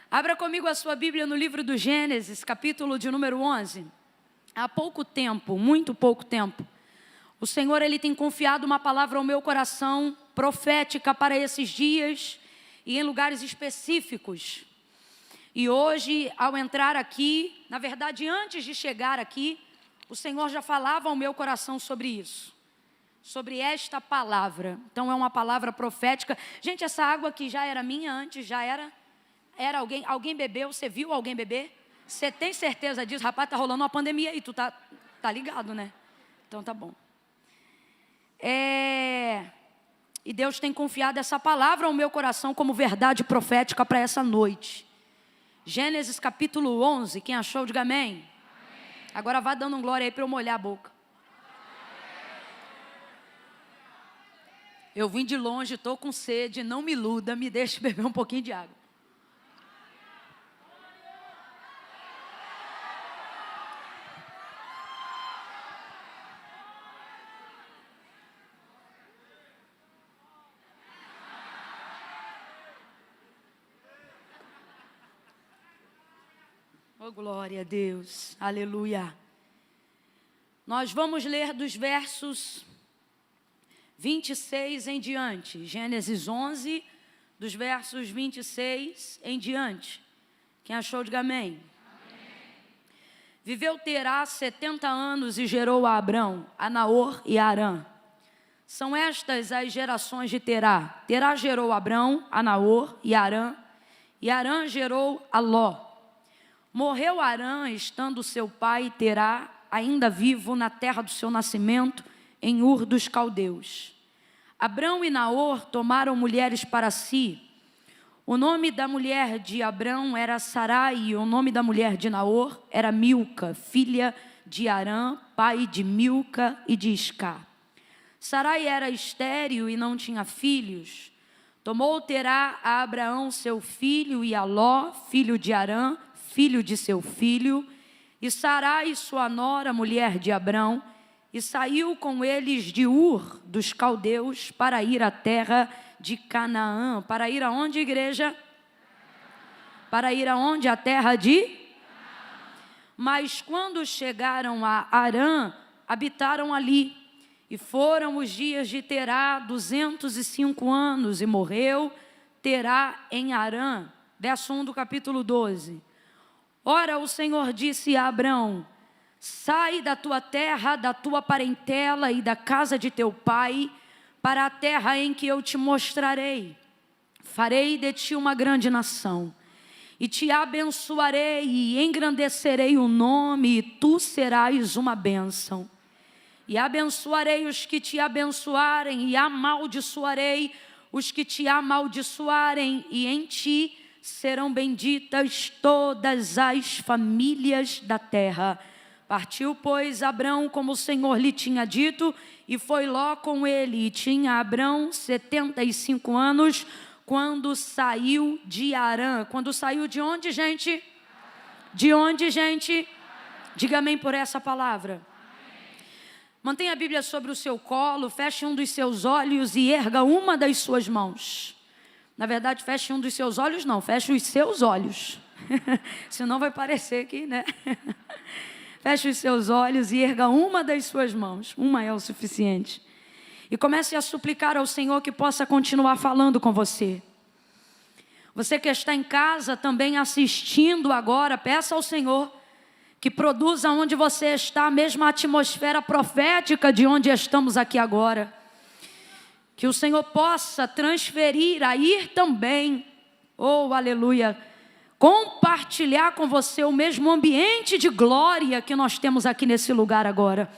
Abra comigo a sua Bíblia no livro do Gênesis, capítulo de número 11. Há pouco tempo, muito pouco tempo, o Senhor ele tem confiado uma palavra ao meu coração profética para esses dias e em lugares específicos. E hoje, ao entrar aqui, na verdade, antes de chegar aqui, o Senhor já falava ao meu coração sobre isso, sobre esta palavra. Então, é uma palavra profética. Gente, essa água aqui já era minha antes, já era alguém bebeu, você viu alguém beber? Você tem certeza disso? Rapaz, tá rolando uma pandemia aí, tu tá ligado, né? Então tá bom. E Deus tem confiado essa palavra ao meu coração como verdade profética para essa noite. Gênesis capítulo 11, quem achou, diga amém. Amém. Agora vá dando um glória aí para eu molhar a boca. Eu vim de longe, estou com sede, não me iluda, me deixe beber um pouquinho de água. Oh, glória a Deus, aleluia. Nós vamos ler dos versos 26 em diante, Gênesis 11, dos versos 26 em diante. Quem achou, diga amém. Amém. Viveu Terá 70 anos e gerou a Abrão, a Naor e a Harã. São estas as gerações de Terá. Terá gerou a Abrão, a Naor e a Harã, e Harã gerou a Ló. Morreu Harã, estando seu pai Terá ainda vivo na terra do seu nascimento, em Ur dos Caldeus. Abrão e Naor tomaram mulheres para si. O nome da mulher de Abrão era Sarai, e o nome da mulher de Naor era Milca, filha de Harã, pai de Milca e de Iscá. Sarai era estéril e não tinha filhos. Tomou Terá a Abraão seu filho e a Ló, filho de Harã, filho de seu filho, e Sarai, sua nora, mulher de Abrão, e saiu com eles de Ur dos Caldeus para ir à terra de Canaã. Para ir aonde, igreja? Para ir aonde? A terra de? Mas quando chegaram a Harã, habitaram ali, e foram os dias de Terá 205 anos, e morreu Terá em Harã. Verso 1 do capítulo 12. Ora, o Senhor disse a Abrão: sai da tua terra, da tua parentela e da casa de teu pai, para a terra em que eu te mostrarei. Farei de ti uma grande nação, e te abençoarei e engrandecerei o nome, e tu serás uma bênção. E abençoarei os que te abençoarem, e amaldiçoarei os que te amaldiçoarem, e em ti serão benditas todas as famílias da terra. Partiu, pois, Abrão como o Senhor lhe tinha dito, e foi Ló com ele. E tinha Abrão 75 anos, quando saiu de Harã. Quando saiu de onde, gente? De onde, gente? Diga amém por essa palavra. Mantenha a Bíblia sobre o seu colo, feche um dos seus olhos e erga uma das suas mãos. Na verdade, feche um dos seus olhos, não, feche os seus olhos. Senão vai parecer que, né? Feche os seus olhos e erga uma das suas mãos. Uma é o suficiente. E comece a suplicar ao Senhor que possa continuar falando com você. Você que está em casa também assistindo agora, peça ao Senhor que produza onde você está a mesma atmosfera profética de onde estamos aqui agora. Que o Senhor possa transferir, a ir também, oh aleluia, compartilhar com você o mesmo ambiente de glória que nós temos aqui nesse lugar agora.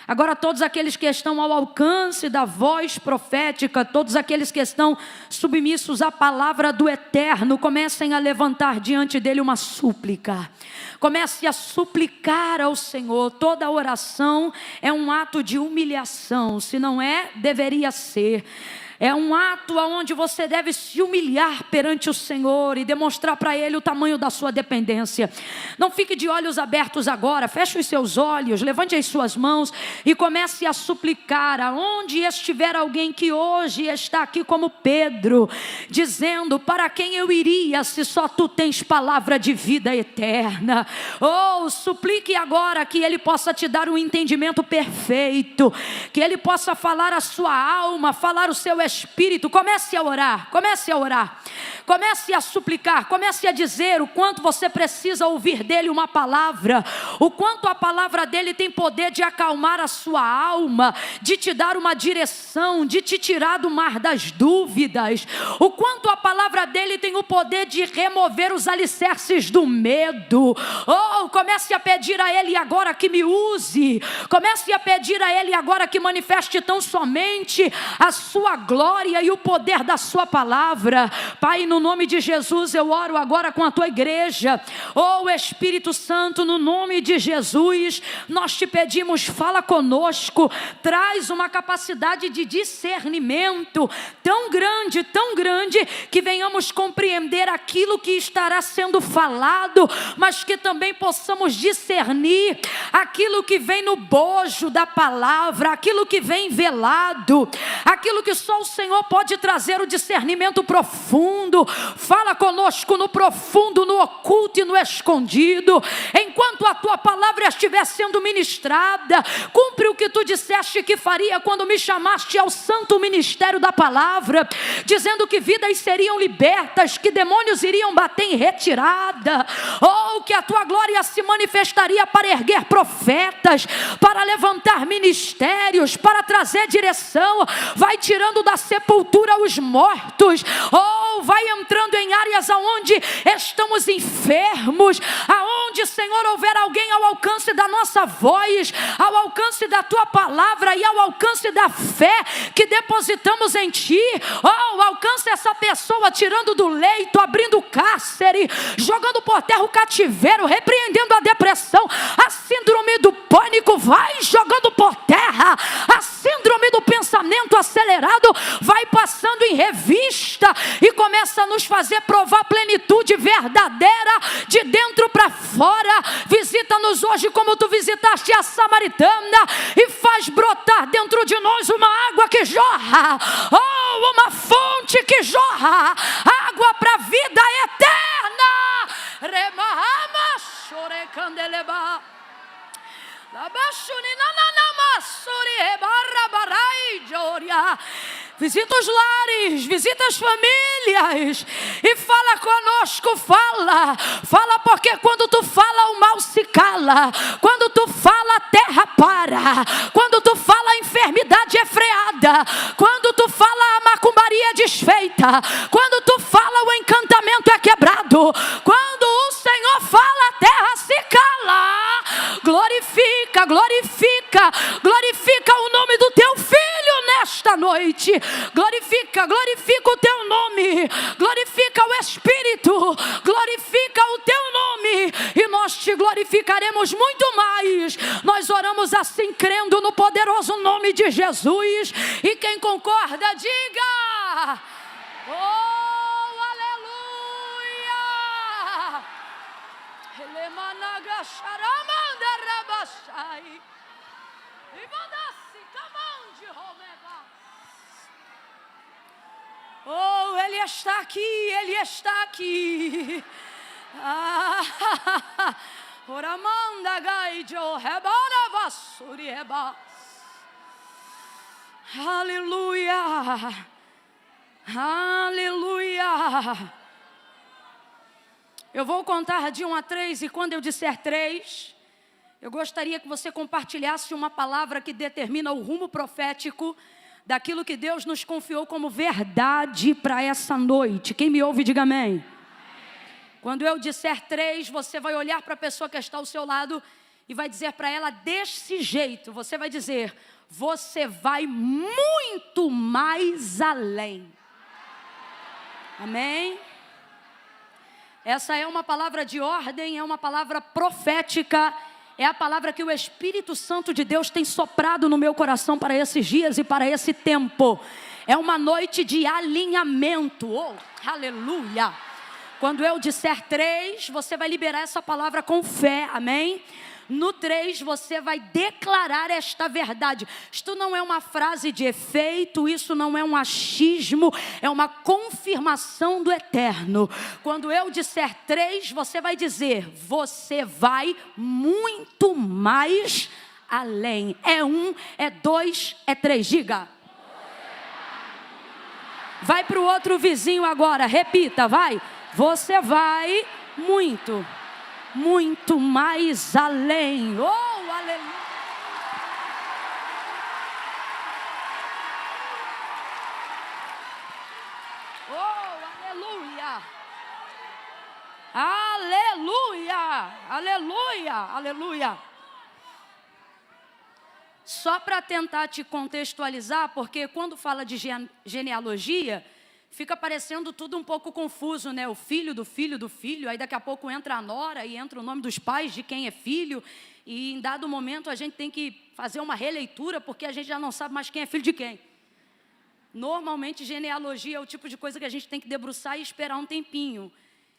Agora todos aqueles que estão ao alcance da voz profética, todos aqueles que estão submissos à palavra do Eterno, comecem a levantar diante dele uma súplica. Comece a suplicar ao Senhor. Toda oração é um ato de humilhação. Se não é, deveria ser. É um ato onde você deve se humilhar perante o Senhor e demonstrar para Ele o tamanho da sua dependência. Não fique de olhos abertos agora, feche os seus olhos, levante as suas mãos e comece a suplicar. Aonde estiver alguém que hoje está aqui como Pedro, dizendo: para quem eu iria se só tu tens palavra de vida eterna? Oh, suplique agora que Ele possa te dar um entendimento perfeito, que Ele possa falar a sua alma, falar o seu espírito. Comece a orar, comece a suplicar, comece a dizer o quanto você precisa ouvir dele uma palavra, o quanto a palavra dele tem poder de acalmar a sua alma, de te dar uma direção, de te tirar do mar das dúvidas, o quanto a palavra dele tem o poder de remover os alicerces do medo. Oh, comece a pedir a ele agora que me use, comece a pedir a ele agora que manifeste tão somente a sua glória e o poder da sua palavra. Pai, no nome de Jesus eu oro agora com a tua igreja. Oh Espírito Santo, no nome de Jesus nós te pedimos, fala conosco, traz uma capacidade de discernimento tão grande, que venhamos compreender aquilo que estará sendo falado, mas que também possamos discernir aquilo que vem no bojo da palavra, aquilo que vem velado, aquilo que só o Senhor pode trazer o discernimento profundo. Fala conosco no profundo, no oculto e no escondido. Enquanto a tua palavra estiver sendo ministrada, cumpre o que tu disseste que faria quando me chamaste ao santo ministério da palavra, dizendo que vidas seriam libertas, que demônios iriam bater em retirada, ou que a tua glória se manifestaria para erguer profetas, para levantar ministérios, para trazer direção. Vai tirando da sepultura os mortos, ou vai entrando em áreas aonde estamos enfermos, aonde, Senhor, houver alguém ao alcance da nossa voz, ao alcance da tua palavra e ao alcance da fé que depositamos em ti. Oh, alcance essa pessoa tirando do leito, abrindo o cárcere, jogando por terra o cativeiro, repreendendo a depressão, a síndrome do pânico, vai jogando por terra a síndrome do pensamento acelerado, vai passando em revista e começa a nos fazer provar plenitude verdadeira de dentro para fora. Visita-nos hoje como tu visitaste a samaritana e faz brotar dentro de nós uma água que jorra, oh, uma fonte que jorra, água para a vida eterna. Remahama chorecandeleba. Visita os lares, visita as famílias e fala conosco, fala, porque quando tu fala o mal se cala, quando tu fala a terra para, quando tu fala a enfermidade é freada, quando tu fala a macumbaria é desfeita, quando tu fala o encantamento é quebrado, quando o Senhor fala a terra se cala. Glorifica o nome do teu filho nesta noite, glorifica o teu nome, glorifica o Espírito, glorifica o teu nome e nós te glorificaremos muito mais. Nós oramos assim crendo no poderoso nome de Jesus e quem concorda diga oh, aleluia. Elemanaga sharamanda rabashai. Oh, Ele está aqui, Ele está aqui. Oramanda gaijo rebana vasuri reba. Aleluia, aleluia. Eu vou contar de 1 a 3 e quando eu disser 3, eu gostaria que você compartilhasse uma palavra que determina o rumo profético daquilo que Deus nos confiou como verdade para essa noite. Quem me ouve, diga amém. Quando eu disser 3, você vai olhar para a pessoa que está ao seu lado e vai dizer para ela desse jeito. Você vai dizer, você vai muito mais além. Amém? Essa é uma palavra de ordem, é uma palavra profética. É a palavra que o Espírito Santo de Deus tem soprado no meu coração para esses dias e para esse tempo. É uma noite de alinhamento. Oh, aleluia. Quando eu disser 3, você vai liberar essa palavra com fé, amém? No 3, você vai declarar esta verdade. Isto não é uma frase de efeito, isso não é um achismo, é uma confirmação do eterno. Quando eu disser 3, você vai dizer: você vai muito mais além. É 1, é 2, é 3. Diga. Vai para o outro vizinho agora, repita, vai. Você vai muito mais além. Oh, aleluia. Oh, aleluia. Aleluia. Aleluia. Aleluia. Só para tentar te contextualizar, porque quando fala de genealogia, fica parecendo tudo um pouco confuso, né? O filho do filho do filho, aí daqui a pouco entra a nora e entra o nome dos pais de quem é filho, e em dado momento a gente tem que fazer uma releitura, porque a gente já não sabe mais quem é filho de quem. Normalmente genealogia é o tipo de coisa que a gente tem que debruçar e esperar um tempinho.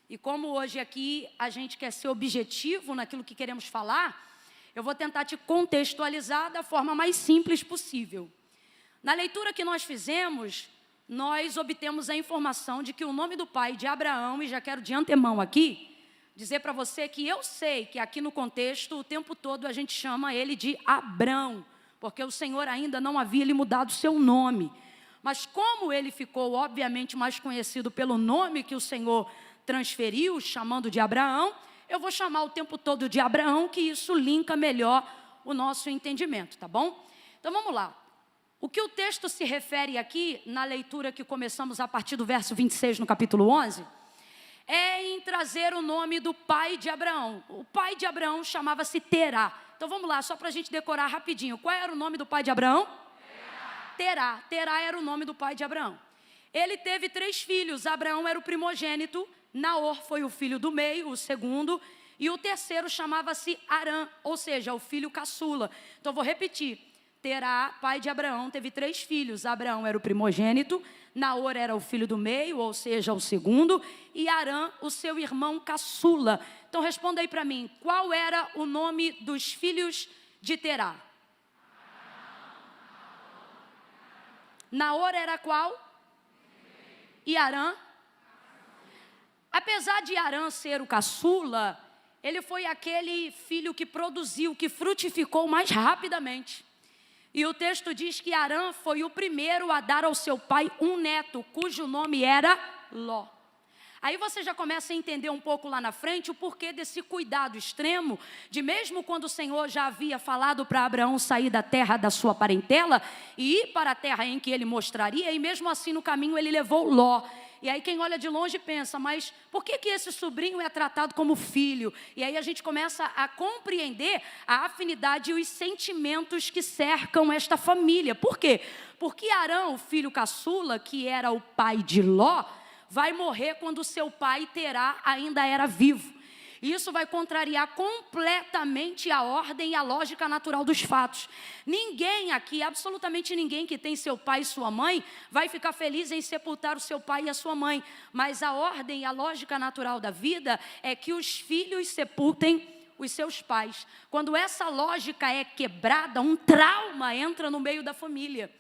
E como hoje aqui a gente quer ser objetivo naquilo que queremos falar, eu vou tentar te contextualizar da forma mais simples possível. Na leitura que nós fizemos, nós obtemos a informação de que o nome do pai de Abraão, e já quero de antemão aqui, dizer para você que eu sei que aqui no contexto, o tempo todo a gente chama ele de Abrão, porque o Senhor ainda não havia lhe mudado seu nome. Mas como ele ficou, obviamente, mais conhecido pelo nome que o Senhor transferiu, chamando de Abraão, eu vou chamar o tempo todo de Abraão, que isso linka melhor o nosso entendimento, tá bom? Então vamos lá. O que o texto se refere aqui, na leitura que começamos a partir do verso 26 no capítulo 11, é em trazer o nome do pai de Abraão. O pai de Abraão chamava-se Terá. Então vamos lá, só para a gente decorar rapidinho. Qual era o nome do pai de Abraão? Terá. Terá era o nome do pai de Abraão. Ele teve 3 filhos. Abraão era o primogênito, Naor foi o filho do meio, o segundo, e o terceiro chamava-se Arã, ou seja, o filho caçula. Então vou repetir. Terá, pai de Abraão, teve 3 filhos. Abraão era o primogênito, Naor era o filho do meio, ou seja, o segundo, e Arã, o seu irmão caçula. Então responda aí para mim, qual era o nome dos filhos de Terá? Naor era qual? E Arã? Apesar de Arã ser o caçula, ele foi aquele filho que produziu, que frutificou mais rapidamente. E o texto diz que Arã foi o primeiro a dar ao seu pai um neto, cujo nome era Ló. Aí você já começa a entender um pouco lá na frente o porquê desse cuidado extremo, de mesmo quando o Senhor já havia falado para Abraão sair da terra da sua parentela e ir para a terra em que ele mostraria, e mesmo assim no caminho ele levou Ló. E aí quem olha de longe pensa, mas por que esse sobrinho é tratado como filho? E aí a gente começa a compreender a afinidade e os sentimentos que cercam esta família. Por quê? Porque Arão, o filho caçula, que era o pai de Ló, vai morrer quando seu pai Terá ainda era vivo. E isso vai contrariar completamente a ordem e a lógica natural dos fatos. Ninguém aqui, absolutamente ninguém que tem seu pai e sua mãe, vai ficar feliz em sepultar o seu pai e a sua mãe. Mas a ordem e a lógica natural da vida é que os filhos sepultem os seus pais. Quando essa lógica é quebrada, um trauma entra no meio da família.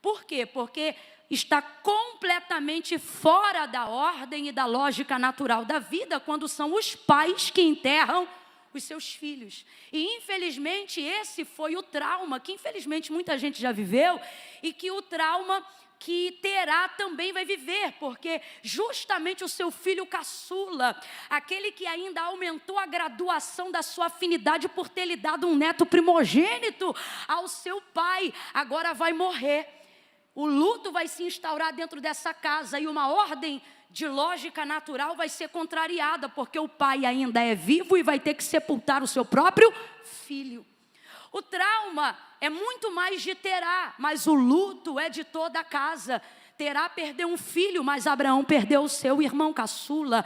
Por quê? Porque está completamente fora da ordem e da lógica natural da vida quando são os pais que enterram os seus filhos. E infelizmente esse foi o trauma que infelizmente muita gente já viveu e que o trauma que Terá também vai viver, porque justamente o seu filho caçula, aquele que ainda aumentou a graduação da sua afinidade por ter lhe dado um neto primogênito ao seu pai, agora vai morrer. O luto vai se instaurar dentro dessa casa e uma ordem de lógica natural vai ser contrariada, porque o pai ainda é vivo e vai ter que sepultar o seu próprio filho. O trauma é muito mais de Terá, mas o luto é de toda a casa. Terá perdeu um filho, mas Abraão perdeu o seu irmão caçula.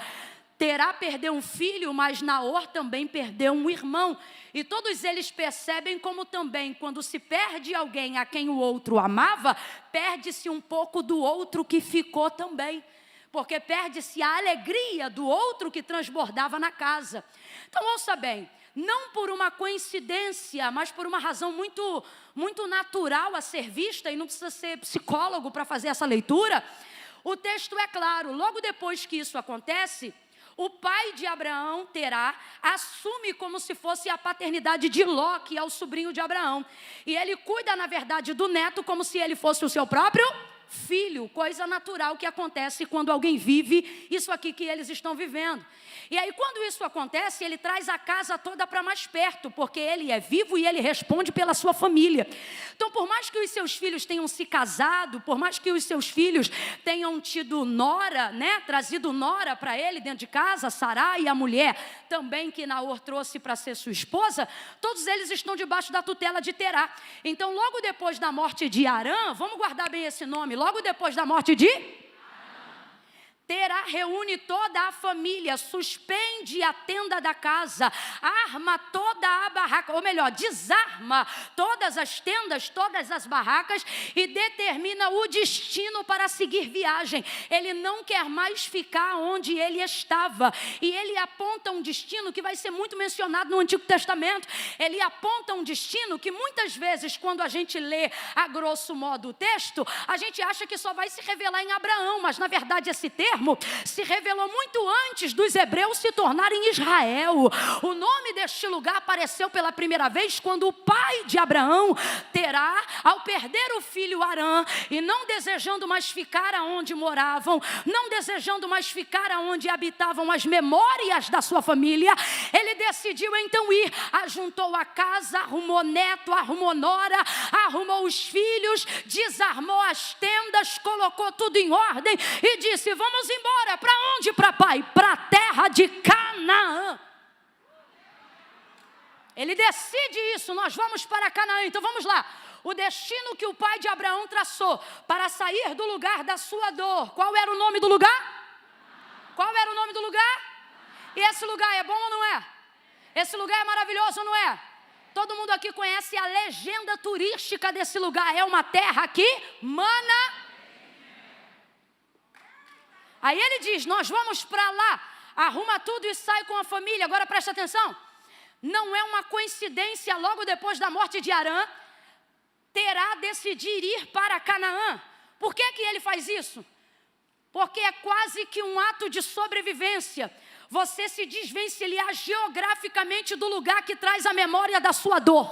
Terá perdeu um filho, mas Naor também perdeu um irmão. E todos eles percebem como também, quando se perde alguém a quem o outro amava, perde-se um pouco do outro que ficou também. Porque perde-se a alegria do outro que transbordava na casa. Então ouça bem, não por uma coincidência, mas por uma razão muito natural a ser vista, e não precisa ser psicólogo para fazer essa leitura, o texto é claro. Logo depois que isso acontece, o pai de Abraão, Terá, assume como se fosse a paternidade de Ló, que é o sobrinho de Abraão. E ele cuida, na verdade, do neto como se ele fosse o seu próprio filho, coisa natural que acontece quando alguém vive isso aqui que eles estão vivendo. E aí quando isso acontece, ele traz a casa toda para mais perto, porque ele é vivo e ele responde pela sua família. Então, por mais que os seus filhos tenham se casado, por mais que os seus filhos tenham tido nora, trazido nora para ele dentro de casa, Sará e a mulher também que Naor trouxe para ser sua esposa, todos eles estão debaixo da tutela de Terá. Então, logo depois da morte de Arã, vamos guardar bem esse nome, logo depois da morte de Terá reúne toda a família, suspende a tenda da casa, arma toda a barraca, ou melhor, desarma todas as tendas, todas as barracas e determina o destino para seguir viagem. Ele não quer mais ficar onde ele estava e ele aponta um destino que vai ser muito mencionado no Antigo Testamento. Ele aponta um destino que muitas vezes, quando a gente lê a grosso modo o texto, a gente acha que só vai se revelar em Abraão, mas na verdade esse termo se revelou muito antes dos hebreus se tornarem Israel. O nome deste lugar apareceu pela primeira vez quando o pai de Abraão, Terá, ao perder o filho Arã e não desejando mais ficar aonde moravam, não desejando mais ficar aonde habitavam as memórias da sua família, ele decidiu então ir, ajuntou a casa, arrumou neto, arrumou nora, arrumou os filhos, desarmou as tendas, colocou tudo em ordem e disse: vamos embora. Para onde, pai? Para a terra de Canaã. Ele decide isso, nós vamos para Canaã. Então vamos lá. O destino que o pai de Abraão traçou para sair do lugar da sua dor. Qual era o nome do lugar? Qual era o nome do lugar? E esse lugar é bom ou não é? Esse lugar é maravilhoso ou não é? Todo mundo aqui conhece a legenda turística desse lugar. É uma terra que mana. Aí ele diz: nós vamos para lá, arruma tudo e sai com a família. Agora presta atenção, não é uma coincidência, logo depois da morte de Arã, Terá decidir ir para Canaã. Por que ele faz isso? Porque é quase que um ato de sobrevivência. Você se desvencilhar geograficamente do lugar que traz a memória da sua dor.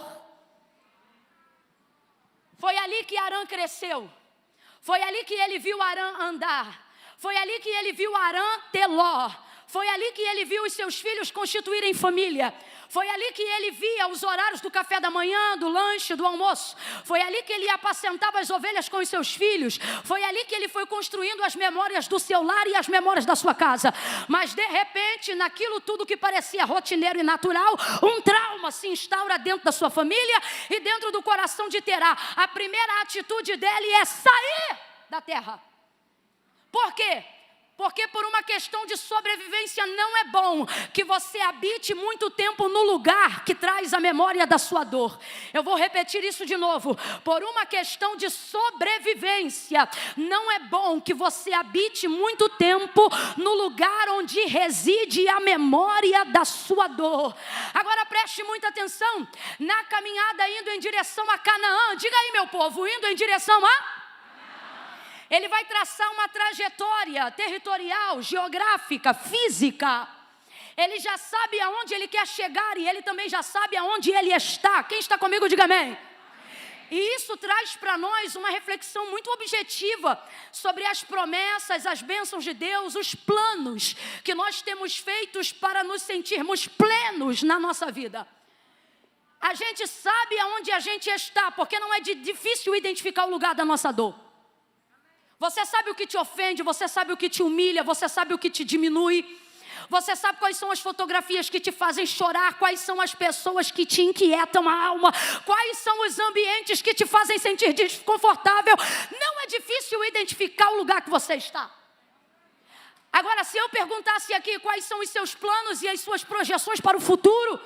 Foi ali que Arã cresceu, foi ali que ele viu Arã andar. Foi ali que ele viu Arã ter Ló. Foi ali que ele viu os seus filhos constituírem família. Foi ali que ele via os horários do café da manhã, do lanche, do almoço. Foi ali que ele apacentava as ovelhas com os seus filhos. Foi ali que ele foi construindo as memórias do seu lar e as memórias da sua casa. Mas de repente, naquilo tudo que parecia rotineiro e natural, um trauma se instaura dentro da sua família e dentro do coração de Terá. A primeira atitude dele é sair da terra. Por quê? Porque por uma questão de sobrevivência não é bom que você habite muito tempo no lugar que traz a memória da sua dor. Eu vou repetir isso de novo. Por uma questão de sobrevivência, não é bom que você habite muito tempo no lugar onde reside a memória da sua dor. Agora preste muita atenção. Na caminhada indo em direção a Canaã, diga aí, meu povo, indo em direção a... Ele vai traçar uma trajetória territorial, geográfica, física. Ele já sabe aonde ele quer chegar e ele também já sabe aonde ele está. Quem está comigo, diga amém. E isso traz para nós uma reflexão muito objetiva sobre as promessas, as bênçãos de Deus, os planos que nós temos feitos para nos sentirmos plenos na nossa vida. A gente sabe aonde a gente está, porque não é difícil identificar o lugar da nossa dor. Você sabe o que te ofende, você sabe o que te humilha, você sabe o que te diminui. Você sabe quais são as fotografias que te fazem chorar, quais são as pessoas que te inquietam a alma, quais são os ambientes que te fazem sentir desconfortável. Não é difícil identificar o lugar que você está. Agora, se eu perguntasse aqui quais são os seus planos e as suas projeções para o futuro,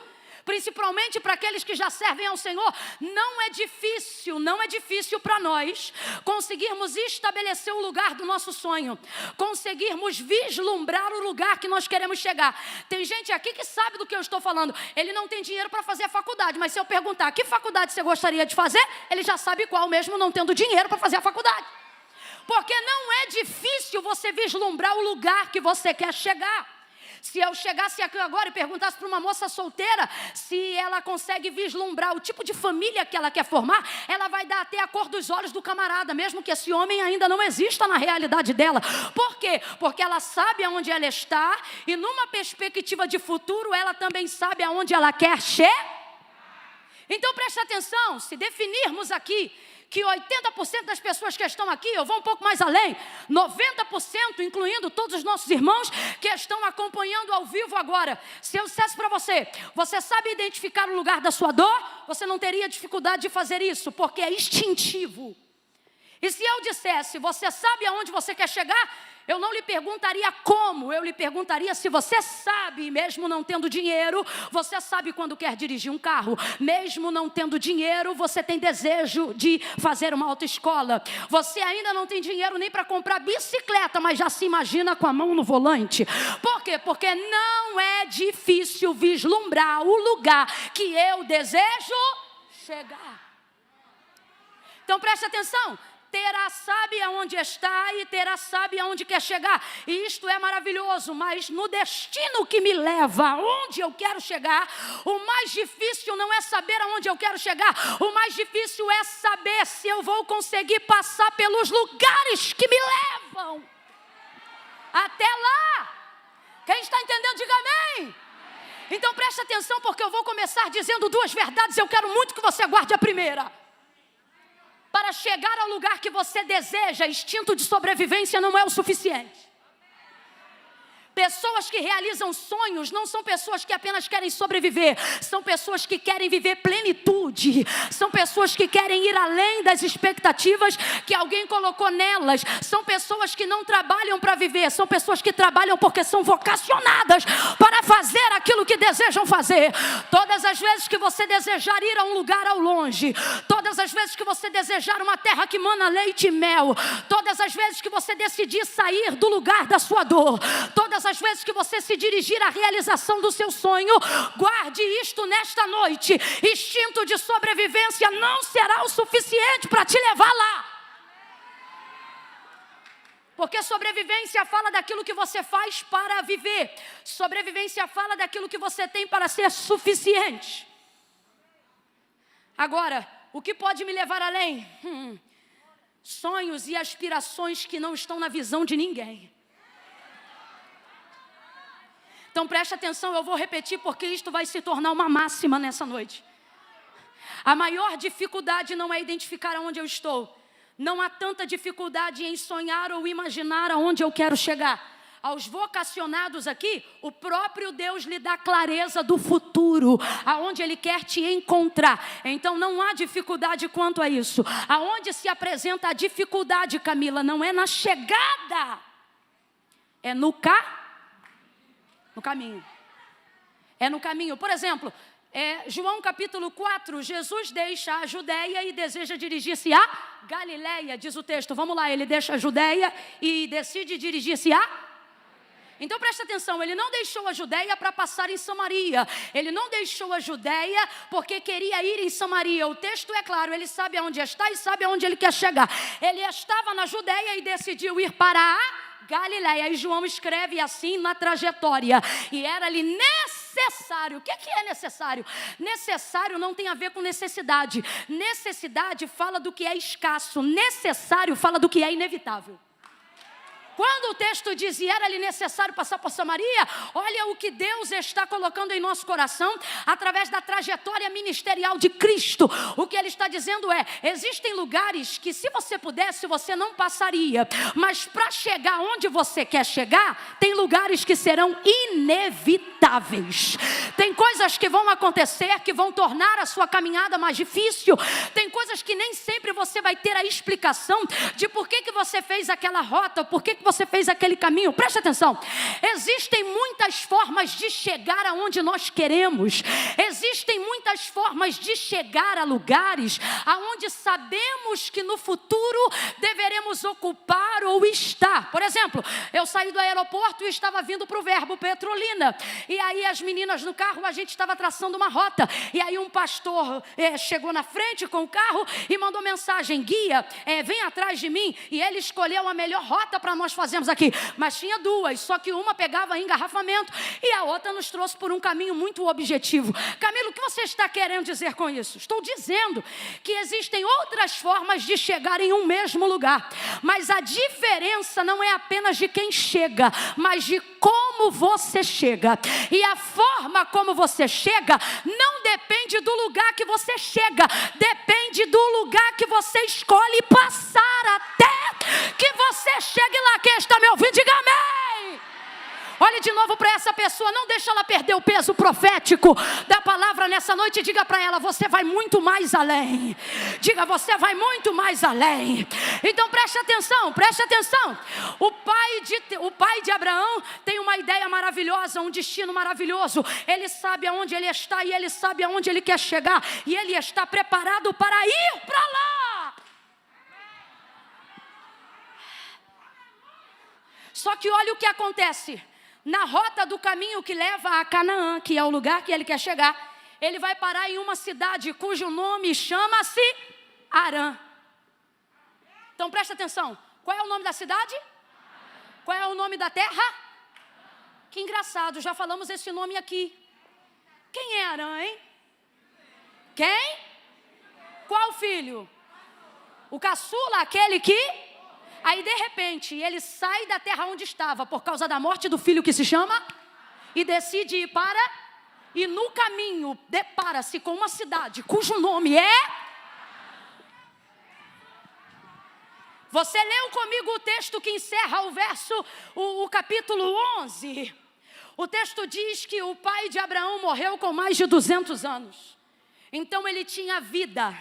principalmente para aqueles que já servem ao Senhor, não é difícil para nós conseguirmos estabelecer o lugar do nosso sonho, conseguirmos vislumbrar o lugar que nós queremos chegar. Tem gente aqui que sabe do que eu estou falando, ele não tem dinheiro para fazer a faculdade, mas se eu perguntar que faculdade você gostaria de fazer, ele já sabe qual, mesmo não tendo dinheiro para fazer a faculdade. Porque não é difícil você vislumbrar o lugar que você quer chegar. Se eu chegasse aqui agora e perguntasse para uma moça solteira se ela consegue vislumbrar o tipo de família que ela quer formar, ela vai dar até a cor dos olhos do camarada, mesmo que esse homem ainda não exista na realidade dela. Por quê? Porque ela sabe aonde ela está e numa perspectiva de futuro, ela também sabe aonde ela quer chegar. Então preste atenção, se definirmos aqui que 80% das pessoas que estão aqui, eu vou um pouco mais além, 90%, incluindo todos os nossos irmãos que estão acompanhando ao vivo agora. Se eu dissesse para você, você sabe identificar o lugar da sua dor? Você não teria dificuldade de fazer isso, porque é instintivo. E se eu dissesse, você sabe aonde você quer chegar? Eu não lhe perguntaria como, eu lhe perguntaria se você sabe, mesmo não tendo dinheiro, você sabe quando quer dirigir um carro. Mesmo não tendo dinheiro, você tem desejo de fazer uma autoescola. Você ainda não tem dinheiro nem para comprar bicicleta, mas já se imagina com a mão no volante. Por quê? Porque não é difícil vislumbrar o lugar que eu desejo chegar. Então preste atenção. Terá sabe aonde está e terá sabe aonde quer chegar. E isto é maravilhoso, mas no destino que me leva aonde eu quero chegar, o mais difícil não é saber aonde eu quero chegar. O mais difícil é saber se eu vou conseguir passar pelos lugares que me levam até lá. Quem está entendendo, diga amém. Então preste atenção, porque eu vou começar dizendo duas verdades. Eu quero muito que você guarde a primeira. Para chegar ao lugar que você deseja, instinto de sobrevivência não é o suficiente. Pessoas que realizam sonhos não são pessoas que apenas querem sobreviver. São pessoas que querem viver plenitude. São pessoas que querem ir além das expectativas que alguém colocou nelas. São pessoas que não trabalham para viver. São pessoas que trabalham porque são vocacionadas para fazer aquilo que desejam fazer. Todas as vezes que você desejar ir a um lugar ao longe, todas as vezes que você desejar uma terra que mana leite e mel, todas as vezes que você decidir sair do lugar da sua dor, todas as vezes que você se dirigir à realização do seu sonho, guarde isto nesta noite. Instinto de sobrevivência não será o suficiente para te levar lá. Porque sobrevivência fala daquilo que você faz para viver. Sobrevivência fala daquilo que você tem para ser suficiente. Agora, o que pode me levar além? Sonhos e aspirações que não estão na visão de ninguém. Então preste atenção, eu vou repetir porque isto vai se tornar uma máxima nessa noite. A maior dificuldade não é identificar aonde eu estou. Não há tanta dificuldade em sonhar ou imaginar aonde eu quero chegar. Aos vocacionados aqui, o próprio Deus lhe dá clareza do futuro, aonde Ele quer te encontrar. Então não há dificuldade quanto a isso. Aonde se apresenta a dificuldade, Camila, não é na chegada, é no caminho. É no caminho. Por exemplo, João capítulo 4, Jesus deixa a Judeia e deseja dirigir-se a Galileia, diz o texto. Vamos lá, ele deixa a Judeia e decide dirigir-se a... Então presta atenção, ele não deixou a Judeia para passar em Samaria. Ele não deixou a Judeia porque queria ir em Samaria. O texto é claro, ele sabe aonde está e sabe aonde ele quer chegar. Ele estava na Judeia e decidiu ir para a Galileia, e João escreve assim na trajetória, e era-lhe necessário. O que é necessário? Necessário não tem a ver com necessidade. Necessidade fala do que é escasso, necessário fala do que é inevitável. Quando o texto diz, e era-lhe necessário passar por Samaria, olha o que Deus está colocando em nosso coração, através da trajetória ministerial de Cristo. O que Ele está dizendo é, existem lugares que se você pudesse, você não passaria. Mas para chegar onde você quer chegar, tem lugares que serão inevitáveis. Tem coisas que vão acontecer, que vão tornar a sua caminhada mais difícil. Tem coisas que nem sempre você vai ter a explicação de por que você fez aquela rota, por que você fez aquele caminho? Preste atenção. Existem muitas formas de chegar aonde nós queremos. Existem muitas formas de chegar a lugares aonde sabemos que no futuro deveremos ocupar ou estar. Por exemplo, eu saí do aeroporto e estava vindo para o Verbo Petrolina. E aí as meninas no carro, a gente estava traçando uma rota. E aí um pastor chegou na frente com o carro e mandou mensagem: guia, vem atrás de mim. E ele escolheu a melhor rota para nós fazermos aqui. Mas tinha duas, só que uma pegava engarrafamento e a outra nos trouxe por um caminho muito objetivo. Camilo, o que você está querendo dizer com isso? Estou dizendo que existem outras formas de chegar em um mesmo lugar. Mas a diferença não é apenas de quem chega, mas de como você chega. E a forma como você chega não depende do lugar que você chega, depende do lugar que você escolhe passar até que você chegue lá. Quem está me ouvindo, diga amém. Olhe de novo para essa pessoa, não deixa ela perder o peso profético da palavra nessa noite. Diga para ela: você vai muito mais além. Diga: você vai muito mais além. Então preste atenção, preste atenção. O pai de Abraão tem uma ideia maravilhosa, um destino maravilhoso. Ele sabe aonde ele está e ele sabe aonde ele quer chegar. E ele está preparado para ir para lá. Só que olha o que acontece. Na rota do caminho que leva a Canaã, que é o lugar que ele quer chegar, ele vai parar em uma cidade cujo nome chama-se Harã. Então presta atenção. Qual é o nome da cidade? Qual é o nome da terra? Que engraçado, já falamos esse nome aqui. Quem é Harã, hein? Quem? Qual filho? O caçula, aquele que... Aí, de repente, ele sai da terra onde estava por causa da morte do filho que se chama e decide ir para... E no caminho, depara-se com uma cidade cujo nome é... Você leu comigo o texto que encerra o verso, o capítulo 11. O texto diz que o pai de Abraão morreu com mais de 200 anos. Então, ele tinha vida.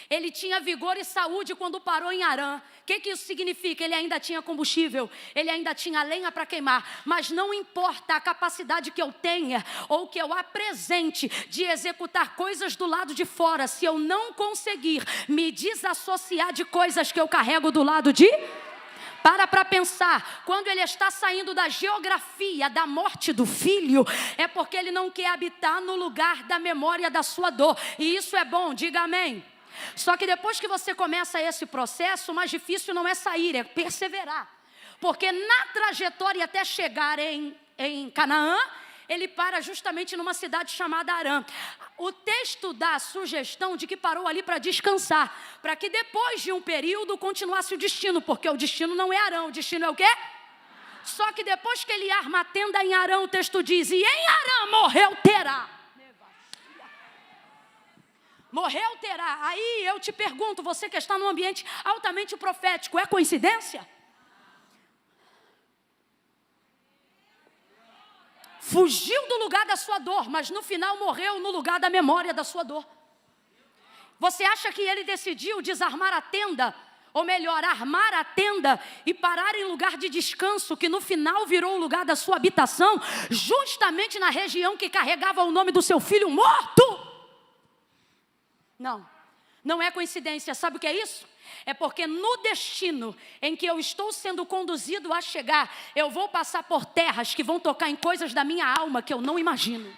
Ele tinha vigor e saúde quando parou em Harã. O que isso significa? Ele ainda tinha combustível, ele ainda tinha lenha para queimar. Mas não importa a capacidade que eu tenha ou que eu apresente de executar coisas do lado de fora, se eu não conseguir me desassociar de coisas que eu carrego do lado de... Para pensar, quando ele está saindo da geografia da morte do filho, é porque ele não quer habitar no lugar da memória da sua dor. E isso é bom, diga amém. Só que depois que você começa esse processo, o mais difícil não é sair, é perseverar. Porque na trajetória até chegar em Canaã, ele para justamente numa cidade chamada Harã. O texto dá a sugestão de que parou ali para descansar, para que depois de um período continuasse o destino, porque o destino não é Harã, o destino é o quê? Só que depois que ele arma a tenda em Harã, o texto diz: e em Harã morreu Terá. Morreu Terá. Aí eu te pergunto, você que está num ambiente altamente profético, é coincidência? Fugiu do lugar da sua dor, mas no final morreu no lugar da memória da sua dor. Você acha que ele decidiu desarmar a tenda, ou melhor, armar a tenda e parar em lugar de descanso, que no final virou o lugar da sua habitação, justamente na região que carregava o nome do seu filho morto? Não, não é coincidência. Sabe o que é isso? É porque no destino em que eu estou sendo conduzido a chegar, eu vou passar por terras que vão tocar em coisas da minha alma que eu não imagino.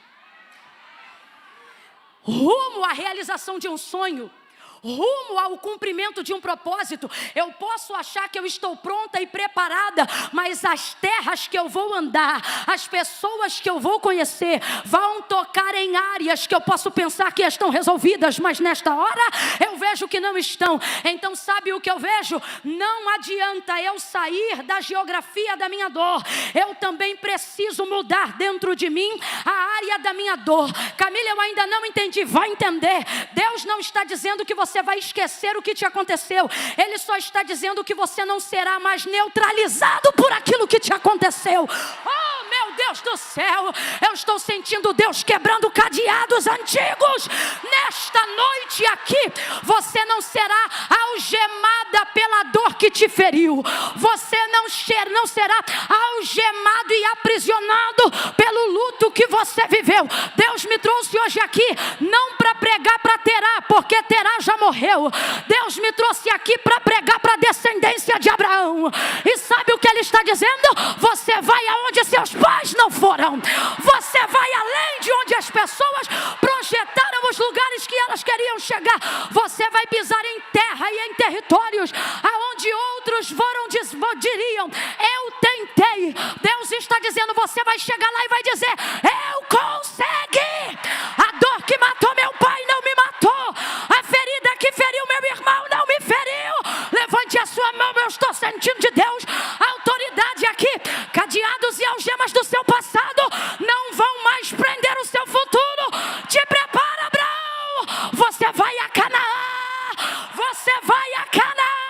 Rumo à realização de um sonho, rumo ao cumprimento de um propósito. Eu posso achar que eu estou pronta e preparada, mas as terras que eu vou andar, as pessoas que eu vou conhecer, vão tocar em áreas que eu posso pensar que estão resolvidas, mas nesta hora eu vejo que não estão. Então sabe o que eu vejo? Não adianta eu sair da geografia da minha dor, eu também preciso mudar dentro de mim a área da minha dor. Camila, eu ainda não entendi. Vai entender. Deus não está dizendo que você vai esquecer o que te aconteceu. Ele só está dizendo que você não será mais neutralizado por aquilo que te aconteceu. Oh, meu Deus do céu, eu estou sentindo Deus quebrando cadeados antigos. Nesta noite aqui, você não será algemada pela dor que te feriu. Você não será algemado e aprisionado pelo luto que você viveu. Deus me trouxe hoje aqui não para pregar para Terá, porque Terá já morreu. Deus me trouxe aqui para pregar para a descendência de Abraão. E sabe o que ele está dizendo? Você vai aonde seus pais não foram. Você vai além de onde as pessoas projetaram os lugares que elas queriam chegar. Você vai pisar em terra e em territórios aonde outros diriam: eu tentei. Deus está dizendo: você vai chegar lá e vai dizer: eu consegui. A dor que matou meu pai não me matou. A ferida que feriu meu irmão não me feriu. Levante a sua mão, eu estou sentindo de Deus autoridade aqui. Cadeados e algemas do seu passado não vão mais prender o seu futuro. Te prepara, Abraão. Você vai a Canaã. Você vai a Canaã.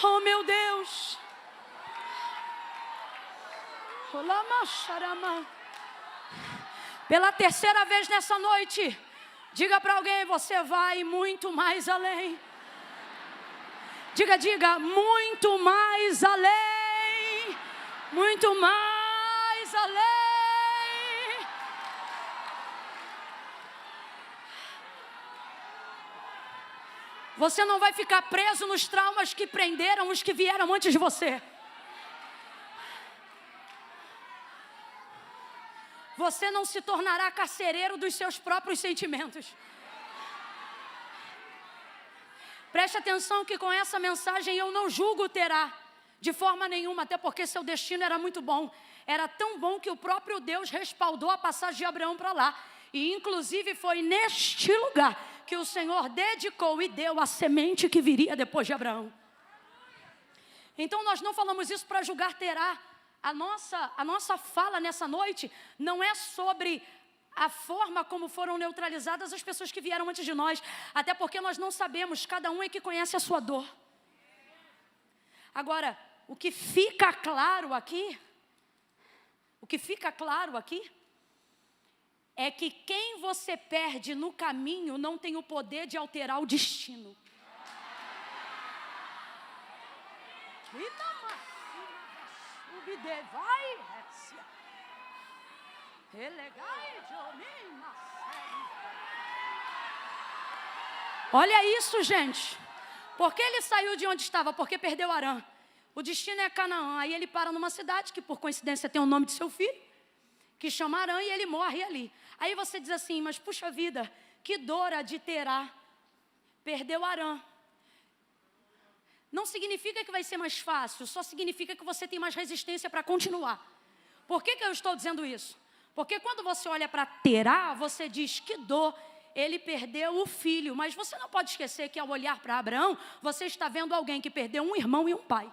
Oh, meu Deus. Pela terceira vez nessa noite, diga para alguém: você vai muito mais além. Diga, muito mais além. Muito mais além. Você não vai ficar preso nos traumas que prenderam os que vieram antes de você. Você não se tornará carcereiro dos seus próprios sentimentos. Preste atenção que com essa mensagem eu não julgo Terá de forma nenhuma, até porque seu destino era muito bom. Era tão bom que o próprio Deus respaldou a passagem de Abraão para lá. E inclusive foi neste lugar que o Senhor dedicou e deu a semente que viria depois de Abraão. Então nós não falamos isso para julgar Terá. A nossa fala nessa noite não é sobre a forma como foram neutralizadas as pessoas que vieram antes de nós. Até porque nós não sabemos, cada um é que conhece a sua dor. Agora, o que fica claro aqui é que quem você perde no caminho não tem o poder de alterar o destino. Olha isso, gente. Por que ele saiu de onde estava? Porque perdeu Arã. O destino é Canaã. Aí ele para numa cidade que por coincidência tem o nome de seu filho, que chama Arã, e ele morre ali. Aí você diz assim: mas puxa vida, que dor a de Terá. Perdeu Arã. Não significa que vai ser mais fácil, só significa que você tem mais resistência para continuar. Por que eu estou dizendo isso? Porque quando você olha para Terá, você diz: que dor, ele perdeu o filho. Mas você não pode esquecer que ao olhar para Abraão, você está vendo alguém que perdeu um irmão e um pai.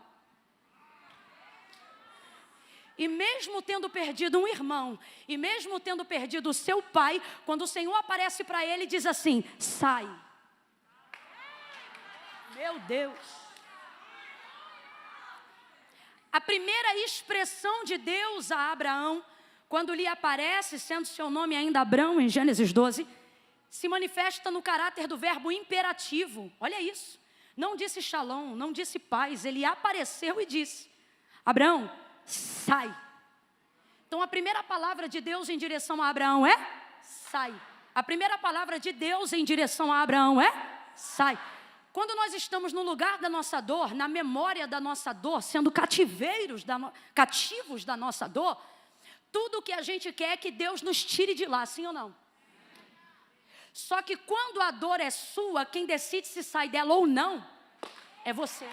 E mesmo tendo perdido um irmão, e mesmo tendo perdido o seu pai, quando o Senhor aparece para ele e diz assim: sai. Meu Deus. A primeira expressão de Deus a Abraão, quando lhe aparece, sendo seu nome ainda Abrão, em Gênesis 12, se manifesta no caráter do verbo imperativo. Olha isso. Não disse shalom, não disse paz. Ele apareceu e disse: Abraão, sai. Então a primeira palavra de Deus em direção a Abraão é: sai. A primeira palavra de Deus em direção a Abraão é: sai. Quando nós estamos no lugar da nossa dor, na memória da nossa dor, sendo cativos da nossa dor, tudo que a gente quer é que Deus nos tire de lá, sim ou não? Só que quando a dor é sua, quem decide se sai dela ou não, é você.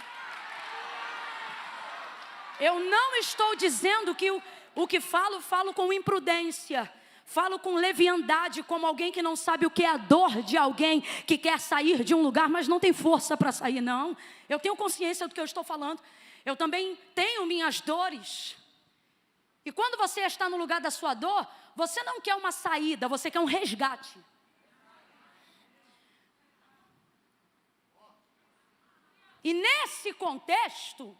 Eu não estou dizendo que o que falo com imprudência. Falo com leviandade, como alguém que não sabe o que é a dor de alguém que quer sair de um lugar, mas não tem força para sair, não. Eu tenho consciência do que eu estou falando. Eu também tenho minhas dores. E quando você está no lugar da sua dor, você não quer uma saída, você quer um resgate. E nesse contexto,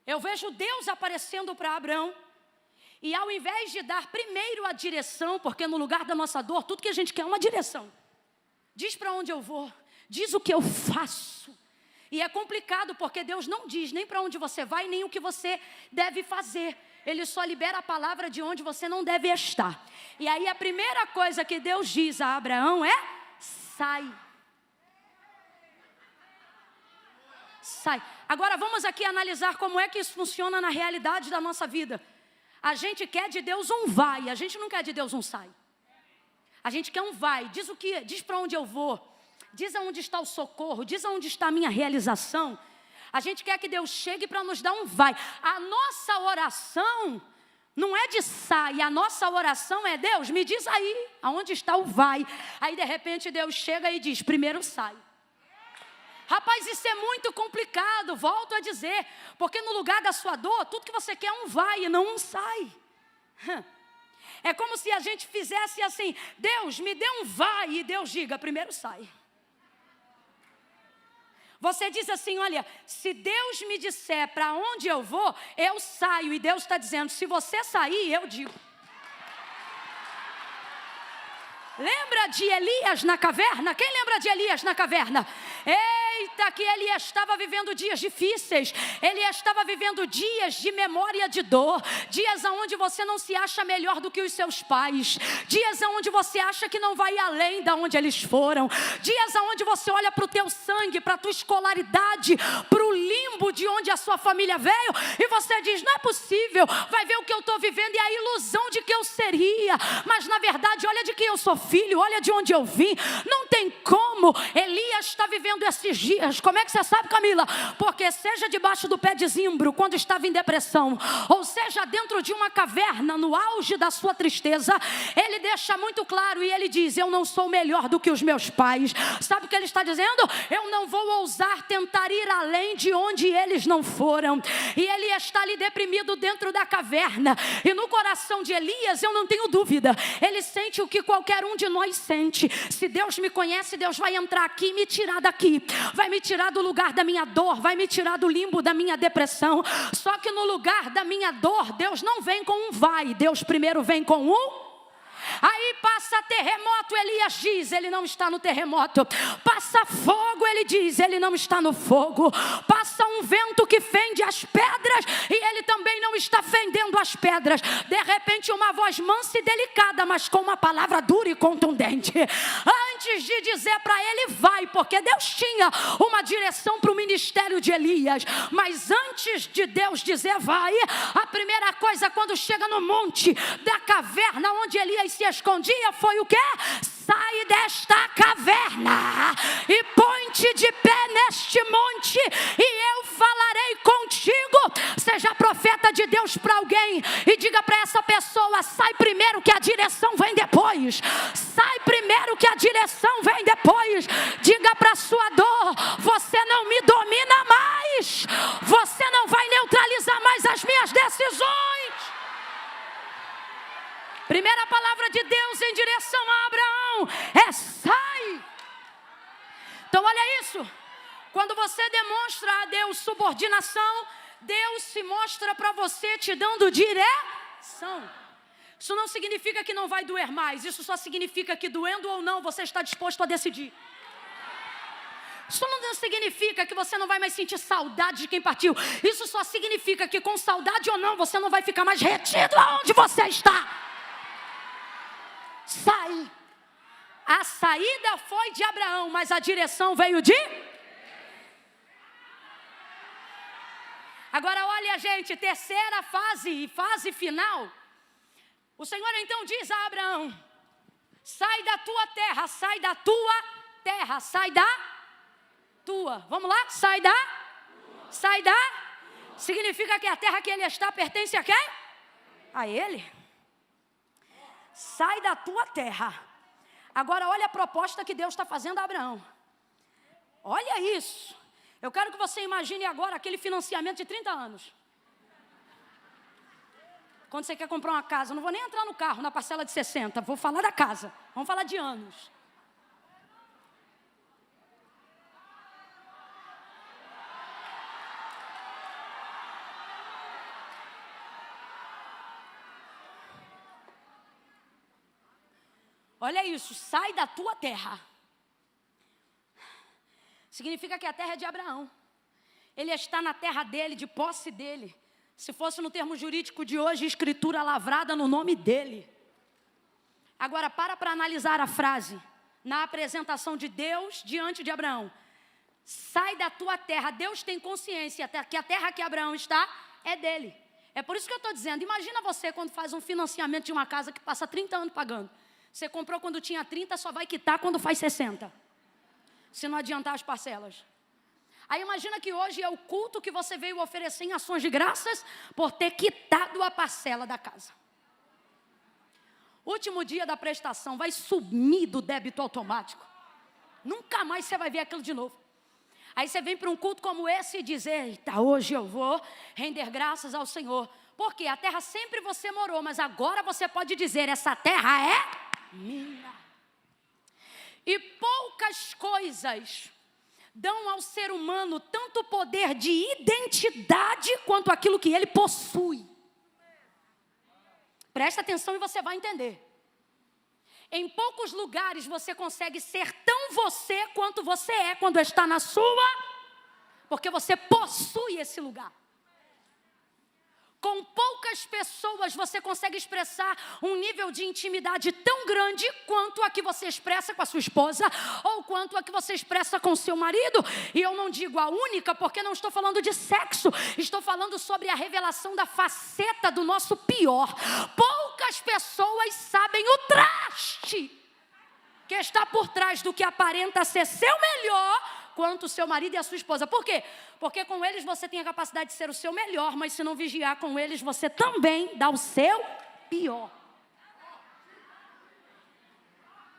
eu vejo Deus aparecendo para Abraão. E ao invés de dar primeiro a direção, porque no lugar da nossa dor, tudo que a gente quer é uma direção. Diz para onde eu vou, diz o que eu faço. E é complicado porque Deus não diz nem para onde você vai, nem o que você deve fazer. Ele só libera a palavra de onde você não deve estar. E aí a primeira coisa que Deus diz a Abraão é: sai. Sai. Agora vamos aqui analisar como é que isso funciona na realidade da nossa vida. A gente quer de Deus um vai, a gente não quer de Deus um sai. A gente quer um vai, diz o que, diz para onde eu vou, diz aonde está o socorro, diz aonde está a minha realização. A gente quer que Deus chegue para nos dar um vai. A nossa oração não é de sai, a nossa oração é: Deus, me diz aí, aonde está o vai. Aí de repente Deus chega e diz: primeiro sai. Rapaz, isso é muito complicado, volto a dizer, porque no lugar da sua dor, tudo que você quer é um vai e não um sai. É como se a gente fizesse assim: Deus, me dê um vai, e Deus diga: primeiro sai. Você diz assim: olha, se Deus me disser para onde eu vou, eu saio, e Deus está dizendo: se você sair, eu digo. Lembra de Elias na caverna? Quem lembra de Elias na caverna? Eita, que ele estava vivendo dias difíceis. Ele estava vivendo dias de memória de dor. Dias onde você não se acha melhor do que os seus pais. Dias onde você acha que não vai além da onde eles foram. Dias onde você olha para o teu sangue, para a tua escolaridade, para o limbo de onde a sua família veio, e você diz: não é possível, vai ver o que eu estou vivendo e a ilusão de que eu seria. Mas na verdade, olha de quem eu sou filho, olha de onde eu vim. Não tem como. Elias está vivendo esses dias. Como é que você sabe, Camila? Porque seja debaixo do pé de zimbro, quando estava em depressão, ou seja dentro de uma caverna, no auge da sua tristeza, ele deixa muito claro e ele diz: eu não sou melhor do que os meus pais. Sabe o que ele está dizendo? Eu não vou ousar tentar ir além de onde eles não foram. E ele está ali deprimido dentro da caverna. E no coração de Elias, eu não tenho dúvida, ele sente o que qualquer um de nós sente. Se Deus me conhece, Deus vai entrar aqui e me tirar daqui, vai me tirar do lugar da minha dor, vai me tirar do limbo da minha depressão. Só que no lugar da minha dor, Deus não vem com um vai, Deus primeiro vem com um. Aí passa terremoto, Elias diz: ele não está no terremoto. Passa fogo, ele diz: ele não está no fogo. Passa um vento que fende as pedras, e ele também não está fendendo as pedras. De repente uma voz mansa e delicada, mas com uma palavra dura e contundente, antes de dizer para ele vai, porque Deus tinha uma direção para o ministério de Elias. Mas antes de Deus dizer vai, a primeira coisa, quando chega no monte da caverna onde Elias se escondia, foi o quê? Sai desta caverna e põe-te de pé neste monte, e eu falarei contigo. Seja profeta de Deus para alguém e diga para essa pessoa: sai primeiro, que a direção vem depois. Sai primeiro, que a direção vem depois. Diga para a sua dor: você não me domina mais, você não vai neutralizar mais as minhas decisões. Primeira palavra de Deus em direção a Abraão é: sai. Então olha isso. Quando você demonstra a Deus subordinação, Deus se mostra para você te dando direção. Isso não significa que não vai doer mais. Isso só significa que, doendo ou não, você está disposto a decidir. Isso não significa que você não vai mais sentir saudade de quem partiu. Isso só significa que, com saudade ou não, você não vai ficar mais retido aonde você está. Sai. A saída foi de Abraão, mas a direção veio de... Agora olha, gente, terceira fase e fase final. O Senhor então diz a Abraão: sai da tua terra, sai da tua terra, sai da tua. Vamos lá? Sai da? Sai da? Significa que a terra que ele está pertence a quem? A ele. Sai da tua terra. Agora olha a proposta que Deus está fazendo a Abraão. Olha isso. Eu quero que você imagine agora aquele financiamento de 30 anos. Quando você quer comprar uma casa, eu não vou nem entrar no carro, na parcela de 60, vou falar da casa. Vamos falar de anos. Olha isso, sai da tua terra. Significa que a terra é de Abraão. Ele está na terra dele, de posse dele. Se fosse no termo jurídico de hoje, escritura lavrada no nome dele. Agora, para analisar a frase, na apresentação de Deus diante de Abraão. Sai da tua terra. Deus tem consciência que a terra que Abraão está é dele. É por isso que eu estou dizendo, imagina você quando faz um financiamento de uma casa que passa 30 anos pagando. Você comprou quando tinha 30, só vai quitar quando faz 60. Se não adiantar as parcelas. Aí imagina que hoje é o culto que você veio oferecer em ações de graças por ter quitado a parcela da casa. Último dia da prestação, vai sumir do débito automático. Nunca mais você vai ver aquilo de novo. Aí você vem para um culto como esse e diz, eita, hoje eu vou render graças ao Senhor. Porque a terra sempre você morou, mas agora você pode dizer, essa terra é minha. E poucas coisas dão ao ser humano tanto poder de identidade quanto aquilo que ele possui. Presta atenção e você vai entender. Em poucos lugares você consegue ser tão você quanto você é quando está na sua, porque você possui esse lugar. Com poucas pessoas você consegue expressar um nível de intimidade tão grande quanto a que você expressa com a sua esposa ou quanto a que você expressa com o seu marido. E eu não digo a única porque não estou falando de sexo, estou falando sobre a revelação da faceta do nosso pior. Poucas pessoas sabem o traste que está por trás do que aparenta ser seu melhor, quanto o seu marido e a sua esposa. Por quê? Porque com eles você tem a capacidade de ser o seu melhor, mas se não vigiar com eles, você também dá o seu pior.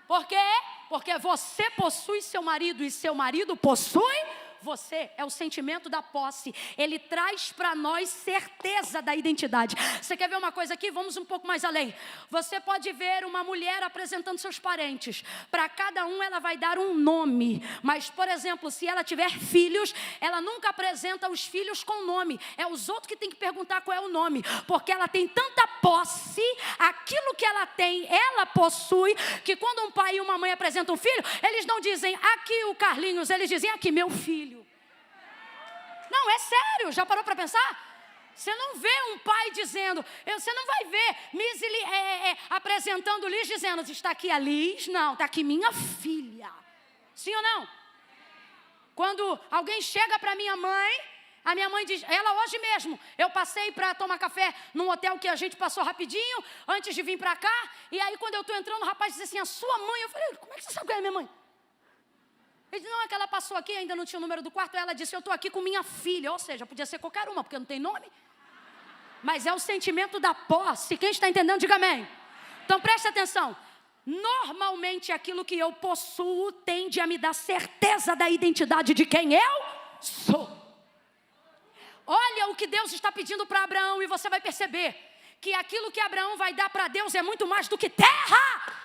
Por quê? Porque você possui seu marido e seu marido possui você. É o sentimento da posse. Ele traz para nós certeza da identidade. Você quer ver uma coisa aqui? Vamos um pouco mais além. Você pode ver uma mulher apresentando seus parentes. Para cada um ela vai dar um nome. Mas, por exemplo, se ela tiver filhos, ela nunca apresenta os filhos com nome. É os outros que tem que perguntar qual é o nome. Porque ela tem tanta posse, aquilo que ela tem, ela possui, que quando um pai e uma mãe apresentam um filho, eles não dizem, aqui o Carlinhos, eles dizem, aqui meu filho. Não, é sério, já parou para pensar? Você não vê um pai dizendo, você não vai ver Misili apresentando Liz dizendo, está aqui a Liz? Não, está aqui minha filha. Sim ou não? Quando alguém chega para minha mãe, a minha mãe diz, ela hoje mesmo, eu passei para tomar café num hotel que a gente passou rapidinho, antes de vir para cá, e aí quando eu estou entrando, o rapaz disse assim, a sua mãe, eu falei, como é que você sabe que é minha mãe? Ele disse, não, é que ela passou aqui, ainda não tinha o número do quarto. Ela disse, eu estou aqui com minha filha. Ou seja, podia ser qualquer uma, porque não tem nome. Mas é o sentimento da posse. Quem está entendendo, diga amém. Então preste atenção. Normalmente aquilo que eu possuo tende a me dar certeza da identidade de quem eu sou. Olha o que Deus está pedindo para Abraão e você vai perceber que aquilo que Abraão vai dar para Deus é muito mais do que terra.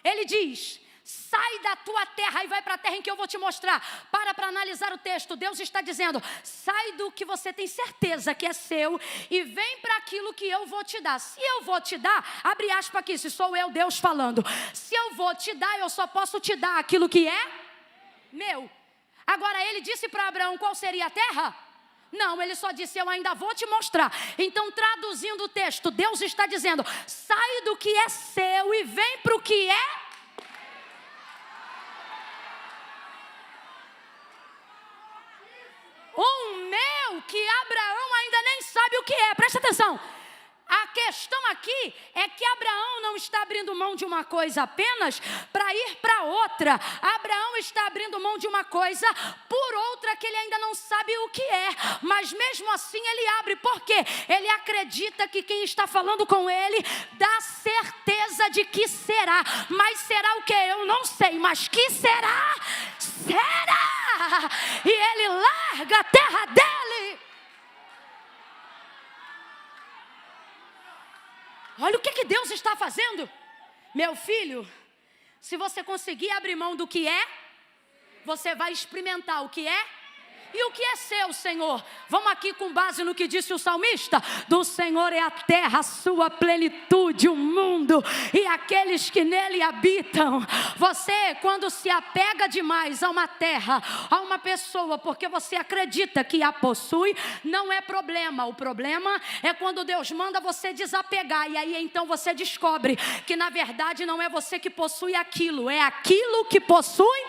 Ele diz, sai da tua terra e vai para a terra em que eu vou te mostrar. Para analisar o texto. Deus está dizendo, sai do que você tem certeza que é seu e vem para aquilo que eu vou te dar. Se eu vou te dar, abre aspas aqui, se sou eu, Deus falando. Se eu vou te dar, eu só posso te dar aquilo que é meu. Agora ele disse para Abraão qual seria a terra? Não, ele só disse, eu ainda vou te mostrar. Então, traduzindo o texto, Deus está dizendo, sai do que é seu e vem para o que é. Um meu que Abraão ainda nem sabe o que é. Presta atenção. A questão aqui é que Abraão não está abrindo mão de uma coisa apenas para ir para outra. Abraão está abrindo mão de uma coisa por outra que ele ainda não sabe o que é. Mas mesmo assim ele abre. Por quê? Ele acredita que quem está falando com ele dá certeza de que será. Mas será o que? Eu não sei. Mas que será? Será! E ele larga a terra dele. Olha o que Deus está fazendo. Meu filho, se você conseguir abrir mão do que é, você vai experimentar o que é. E o que é seu, Senhor? Vamos aqui com base no que disse o salmista: do Senhor é a terra, a sua plenitude, o mundo e aqueles que nele habitam. Você, quando se apega demais a uma terra, a uma pessoa, porque você acredita que a possui, não é problema. O problema é quando Deus manda você desapegar, e aí então você descobre que na verdade não é você que possui aquilo, é aquilo que possui.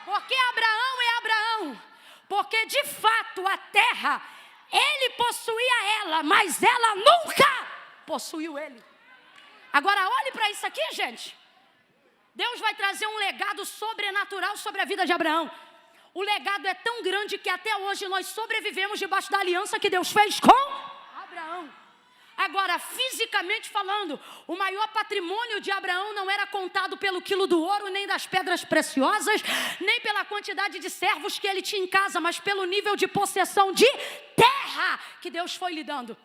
Porque Abraão é Abraão, porque de fato a terra, ele possuía ela, mas ela nunca possuiu ele. Agora olhe para isso aqui, gente. Deus vai trazer um legado sobrenatural sobre a vida de Abraão. O legado é tão grande que até hoje nós sobrevivemos debaixo da aliança que Deus fez com Abraão. Agora, fisicamente falando, o maior patrimônio de Abraão não era contado pelo quilo do ouro, nem das pedras preciosas, nem pela quantidade de servos que ele tinha em casa, mas pelo nível de possessão de terra que Deus foi lhe dando.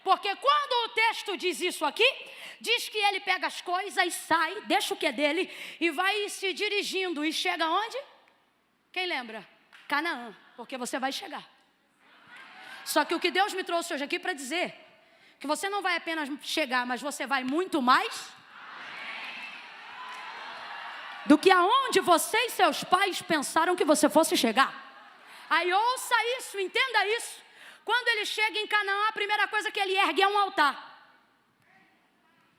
Porque quando o texto diz isso aqui, diz que ele pega as coisas, sai, deixa o que é dele e vai se dirigindo e chega onde? Quem lembra? Canaã, porque você vai chegar. Só que o que Deus me trouxe hoje aqui para dizer, que você não vai apenas chegar, mas você vai muito mais do que aonde você e seus pais pensaram que você fosse chegar. Aí ouça isso, entenda isso. Quando ele chega em Canaã, a primeira coisa que ele ergue é um altar.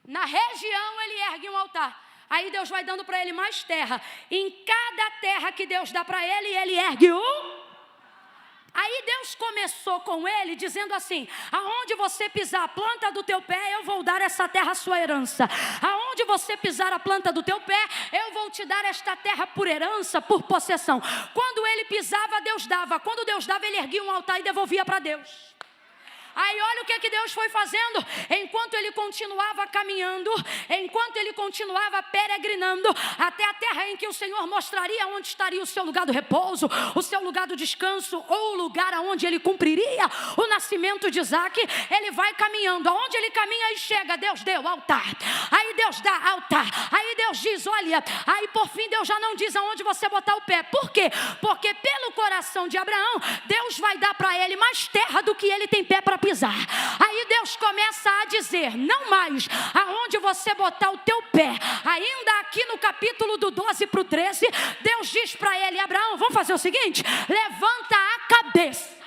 Na região ele ergue um altar. Aí Deus vai dando para ele mais terra. Em cada terra que Deus dá para ele, ele ergue um. Aí Deus começou com ele dizendo assim: aonde você pisar a planta do teu pé, eu vou dar essa terra à sua herança. Aonde você pisar a planta do teu pé, eu vou te dar esta terra por herança, por possessão. Quando ele pisava, Deus dava. Quando Deus dava, ele erguia um altar e devolvia para Deus. Aí olha o que Deus foi fazendo. Enquanto ele continuava caminhando, enquanto ele continuava peregrinando, até a terra em que o Senhor mostraria onde estaria o seu lugar do repouso, o seu lugar do descanso, ou o lugar aonde ele cumpriria o nascimento de Isaac, ele vai caminhando. Aonde ele caminha e chega, Deus deu altar. Aí Deus dá altar. Aí Deus diz, olha, aí por fim Deus já não diz aonde você botar o pé. Por quê? Porque pelo coração de Abraão, Deus vai dar para ele mais terra do que ele tem pé para pisar. Aí Deus começa a dizer, não mais aonde você botar o teu pé. Ainda aqui no capítulo do 12 para o 13, Deus diz para ele, Abraão, vamos fazer o seguinte, levanta a cabeça.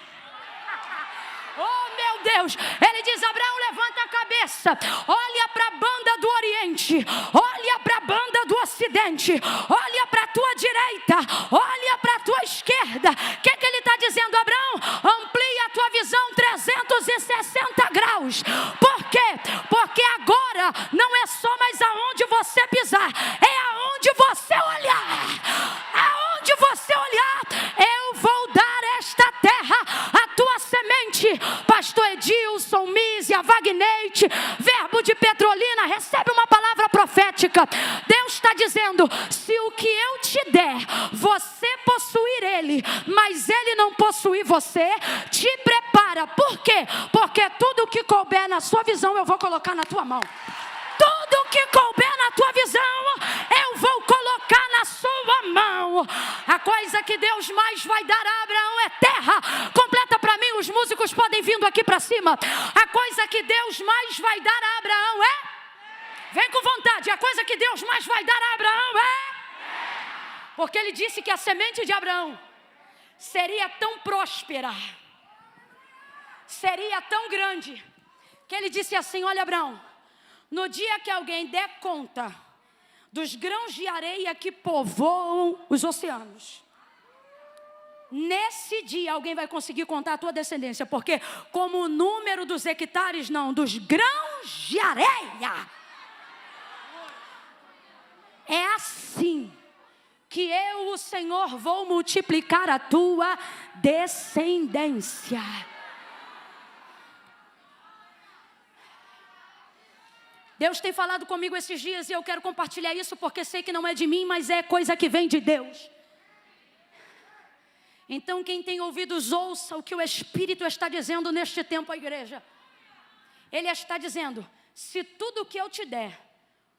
Oh meu Deus, ele diz, Abraão, levanta a cabeça, olha para a banda do Oriente, olha para a banda do Ocidente, olha para a tua direita, olha para a tua esquerda. O que ele está dizendo, Abraão? Amplie a tua visão 360 graus. Por quê? Porque agora não é só mais aonde você pisar, é aonde você olhar. Aonde você olhar, eu vou dar esta terra à tua semente. Pastor Edilson, Mísia, Wagneite, Verbo de Petrolina, recebe uma palavra profética. Deus está dizendo, se o que eu te der, você possuir ele, mas ele não possuir você, te prepara. Por quê? Porque tudo que couber na sua visão, eu vou colocar na tua mão. Tudo que couber na tua visão, eu vou colocar na sua mão. A coisa que Deus mais vai dar a Abraão é terra. Completa para mim, os músicos podem vindo aqui para cima. A coisa que Deus mais vai dar a Abraão é... Vem com vontade. A coisa que Deus mais vai dar a Abraão é... Porque ele disse que a semente de Abraão seria tão próspera, seria tão grande, que ele disse assim, olha Abraão, no dia que alguém der conta dos grãos de areia que povoam os oceanos, nesse dia alguém vai conseguir contar a tua descendência, porque como o número dos hectares, não, dos grãos de areia, é assim que eu, o Senhor, vou multiplicar a tua descendência. Deus tem falado comigo esses dias e eu quero compartilhar isso porque sei que não é de mim, mas é coisa que vem de Deus. Então quem tem ouvidos, ouça o que o Espírito está dizendo neste tempo à igreja. Ele está dizendo, se tudo que eu te der,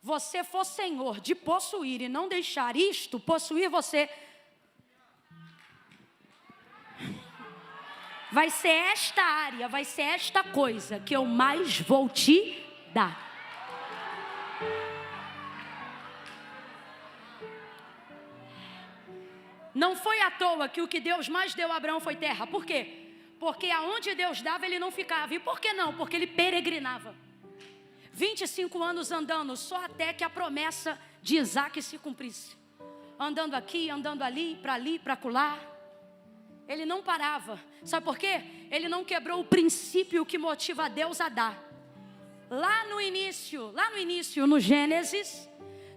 você for senhor de possuir e não deixar isto possuir você, vai ser esta área, vai ser esta coisa que eu mais vou te dar. Não foi à toa que o que Deus mais deu a Abraão foi terra. Por quê? Porque aonde Deus dava, ele não ficava. E por que não? Porque ele peregrinava. 25 anos andando, só até que a promessa de Isaac se cumprisse. Andando aqui, andando ali, para acolá. Ele não parava. Sabe por quê? Ele não quebrou o princípio que motiva Deus a dar. Lá no início, no Gênesis,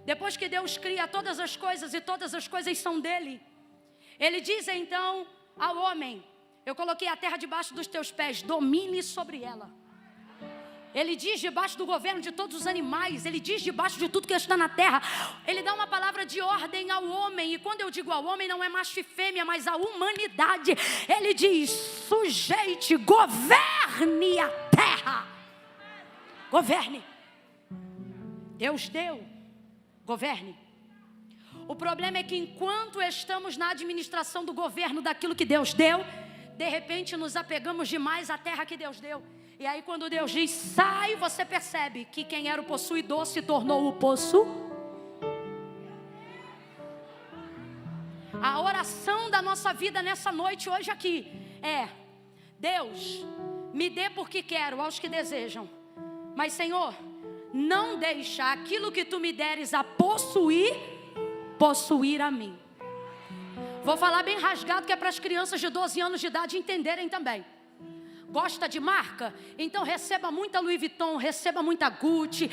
depois que Deus cria todas as coisas e todas as coisas são dele, ele diz então ao homem: eu coloquei a terra debaixo dos teus pés, domine sobre ela. Ele diz debaixo do governo de todos os animais, ele diz debaixo de tudo que está na terra. Ele dá uma palavra de ordem ao homem, e quando eu digo ao homem, não é macho e fêmea, mas a humanidade. Ele diz: sujeite, governe a terra. Governe. Deus deu, governe. O problema é que enquanto estamos na administração do governo daquilo que Deus deu, de repente nos apegamos demais à terra que Deus deu. E aí quando Deus diz sai, você percebe que quem era o possuidor se tornou o poço. A oração da nossa vida nessa noite hoje aqui é: Deus, me dê porque quero aos que desejam, mas Senhor, não deixa aquilo que tu me deres a possuir a mim. Vou falar bem rasgado, que é para as crianças de 12 anos de idade entenderem também. Gosta de marca? Então receba muita Louis Vuitton, receba muita Gucci.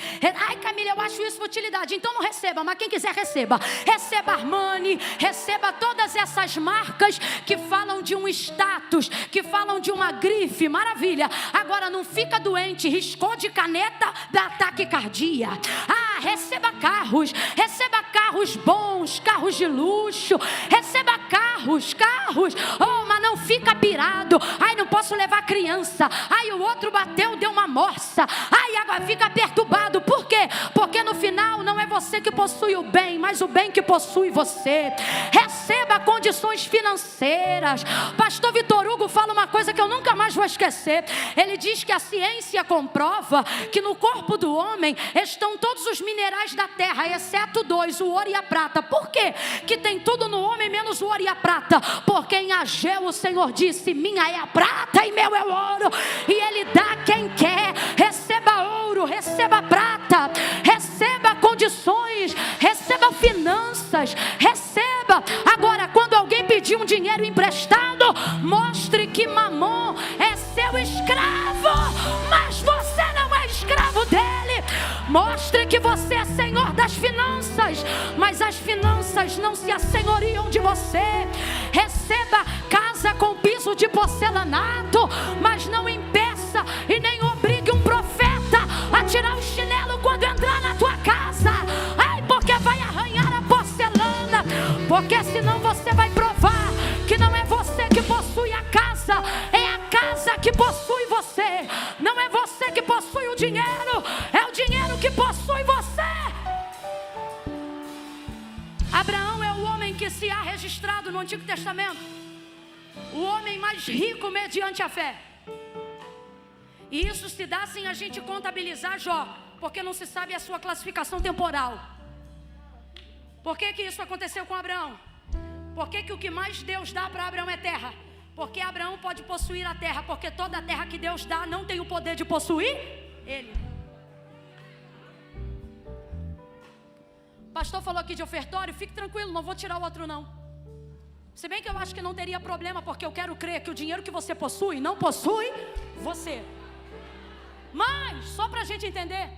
Ai, Camila, eu acho isso futilidade. Então não receba, mas quem quiser receba. Receba Armani, receba todas essas marcas que falam de um status, que falam de uma grife, maravilha. Agora não fica doente, riscou de caneta, dá ataque cardíaco. Receba carros bons, carros de luxo. Receba carros. Mas não fica pirado. Ai, não posso levar criança. Ai, o outro bateu, deu uma morsa. Ai, agora fica perturbado. Por quê? Porque no final não é você que possui o bem, mas o bem que possui você. Receba condições financeiras. Pastor Vitor Hugo fala uma coisa que eu nunca mais vou esquecer. Ele diz que a ciência comprova que no corpo do homem estão todos os minerais da terra, exceto dois, o ouro e a prata. Por quê? Que tem tudo no homem menos o ouro e a prata. Porque em Ageu o Senhor disse: minha é a prata e meu é o ouro, e Ele dá quem quer. Receba ouro, receba prata, receba condições, receba finanças, receba. Agora, quando alguém pedir um dinheiro emprestado, mostre que Mamon é seu escravo, mas você não é escravo dele. Mostre que você é senhor das finanças, mas as finanças não se assenhoriam de você. Receba casa com piso de porcelanato, mas não impeça e nem obrigue um profeta a tirar o chinelo quando entrar na tua casa. Ai, porque vai arranhar a porcelana. Porque senão você vai provar que não é você que possui a casa, é a casa que possui você. Não é você que possui o dinheiro, é o dinheiro que possui você. Abraão é o homem que se há registrado no Antigo Testamento, o homem mais rico mediante a fé. E isso se dá sem a gente contabilizar Jó, porque não se sabe a sua classificação temporal. Por que isso aconteceu com Abraão? Por que o que mais Deus dá para Abraão é terra? Porque Abraão pode possuir a terra, porque toda a terra que Deus dá não tem o poder de possuir ele. O pastor falou aqui de ofertório, fique tranquilo, não vou tirar o outro não. Se bem que eu acho que não teria problema, porque eu quero crer que o dinheiro que você possui, não possui você. Mas, só para a gente entender,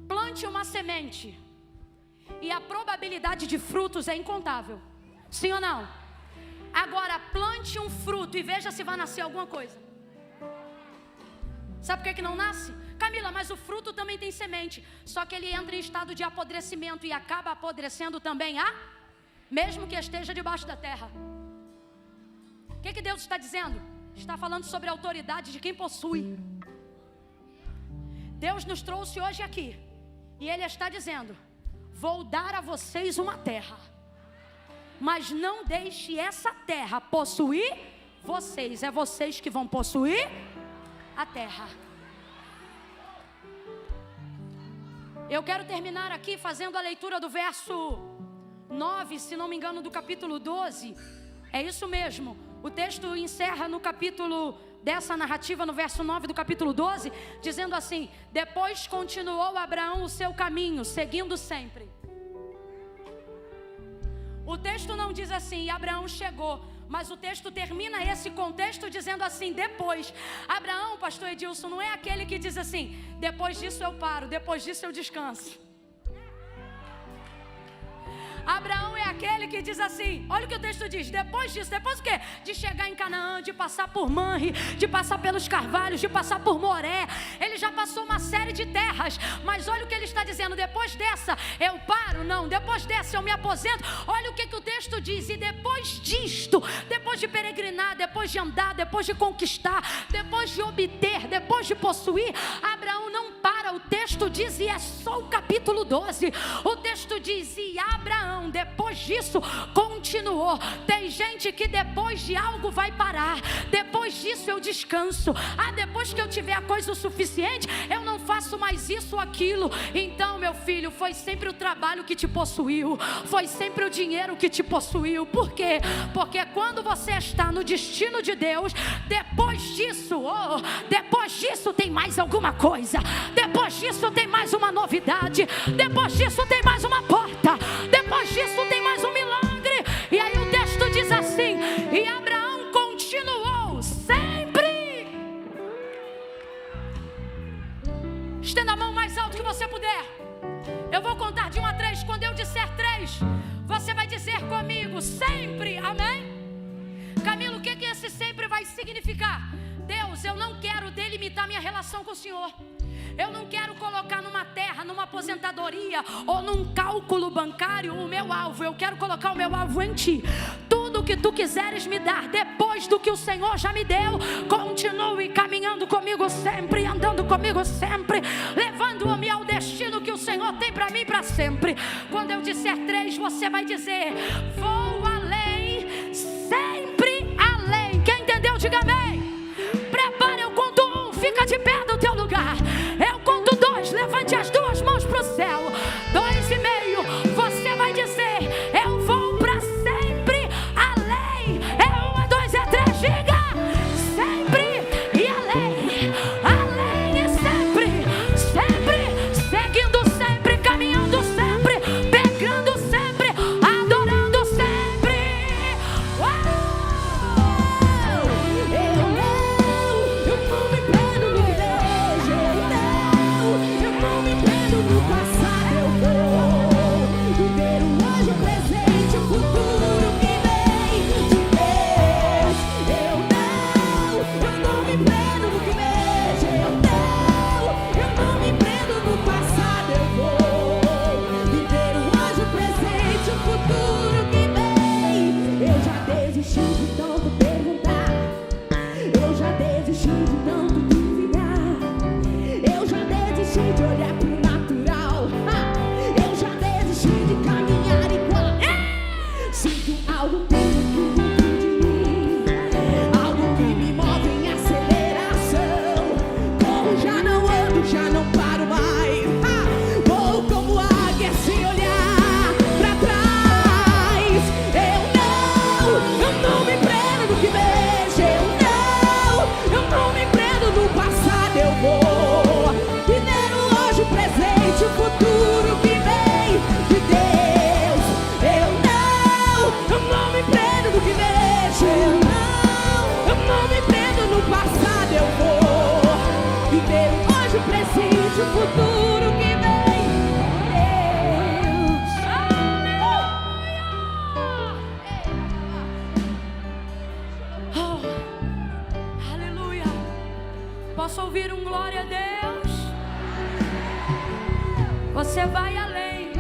plante uma semente e a probabilidade de frutos é incontável. Sim ou não? Agora, plante um fruto e veja se vai nascer alguma coisa. Sabe por que não nasce? Camila, mas o fruto também tem semente. Só que ele entra em estado de apodrecimento e acaba apodrecendo também mesmo que esteja debaixo da terra. O que Deus está dizendo? Está falando sobre a autoridade de quem possui. Deus nos trouxe hoje aqui e Ele está dizendo: vou dar a vocês uma terra, mas não deixe essa terra possuir vocês. É vocês que vão possuir a terra. Eu quero terminar aqui fazendo a leitura do verso 9, se não me engano, do capítulo 12. É isso mesmo. O texto encerra no capítulo dessa narrativa, no verso 9 do capítulo 12, dizendo assim: depois continuou Abraão o seu caminho, seguindo sempre. O texto não diz assim, Abraão chegou, mas o texto termina esse contexto dizendo assim, depois. Abraão, pastor Edilson, não é aquele que diz assim, depois disso eu paro, depois disso eu descanso. Abraão é aquele que diz assim, olha o que o texto diz, depois disso, depois o quê? De chegar em Canaã, de passar por Manre, de passar pelos carvalhos, de passar por Moré. Ele já passou uma série de terras, mas olha o que ele está dizendo, depois dessa eu paro, não, depois dessa eu me aposento. Olha o que o texto diz, e depois disto, depois de peregrinar, depois de andar, depois de conquistar, depois de obter, depois de possuir, Abraão não para. O texto diz, e é só o capítulo 12, o texto diz, e Abraão depois disso continuou. Tem gente que depois de algo vai parar, depois disso eu descanso, depois que eu tiver a coisa o suficiente, eu não faço mais isso ou aquilo. Então, meu filho, foi sempre o trabalho que te possuiu, foi sempre o dinheiro que te possuiu. Por quê? Porque quando você está no destino de Deus, depois disso tem mais alguma coisa, depois disso tem mais uma novidade, depois disso tem mais uma porta, depois disso tem mais um milagre. E aí o texto diz assim, e Abraão continuou sempre. Estenda a mão mais alto que você puder. Eu vou contar de 1 a 3. Quando eu disser 3, você vai dizer comigo, sempre, amém? Camilo, o que esse sempre vai significar? Deus, eu não quero delimitar minha relação com o Senhor. Eu não quero colocar numa terra, numa aposentadoria ou num cálculo bancário o meu alvo. Eu quero colocar o meu alvo em Ti. Tudo que Tu quiseres me dar depois do que o Senhor já me deu, continue caminhando comigo sempre, andando comigo sempre, levando-me ao destino que o Senhor tem para mim para sempre. Quando eu disser 3, você vai dizer, vou além, sempre além. Quem entendeu, diga amém. Prepara, eu conto 1, fica de pé do teu lugar. Eu conto 2, levante as duas mãos para o céu. 2,5, você vai dizer, eu vou para sempre além. É 1, é 2, é 3, diga, sempre e além, além e sempre, sempre, seguindo sempre, caminhando sempre, pegando sempre, adorando sempre. Posso ouvir um glória a Deus? Você vai além.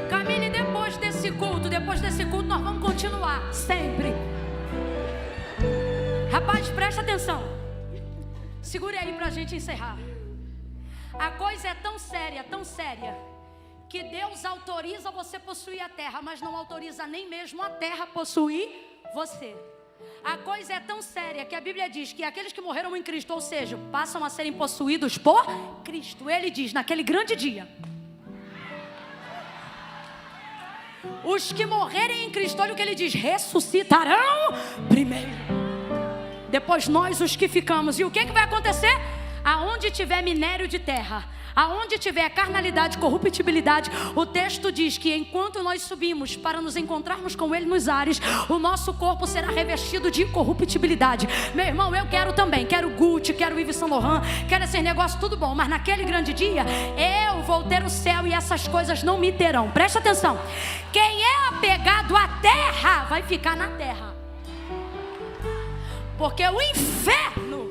Camille, depois desse culto nós vamos continuar, sempre. Rapaz, presta atenção. Segure aí pra gente encerrar. A coisa é tão séria, que Deus autoriza você possuir a terra, mas não autoriza nem mesmo a terra possuir você. A coisa é tão séria que a Bíblia diz que aqueles que morreram em Cristo, ou seja, passam a serem possuídos por Cristo. Ele diz, naquele grande dia, os que morrerem em Cristo, olha o que ele diz, ressuscitarão primeiro. Depois nós, os que ficamos. E o que vai acontecer? Aonde tiver minério de terra, aonde tiver carnalidade, corruptibilidade, o texto diz que enquanto nós subimos para nos encontrarmos com Ele nos ares, o nosso corpo será revestido de incorruptibilidade. Meu irmão, eu quero também, quero Gucci, quero Yves Saint Laurent, quero esse negócio tudo bom, mas naquele grande dia, eu vou ter o céu e essas coisas não me terão. Presta atenção, quem é apegado à terra, vai ficar na terra. Porque o inferno,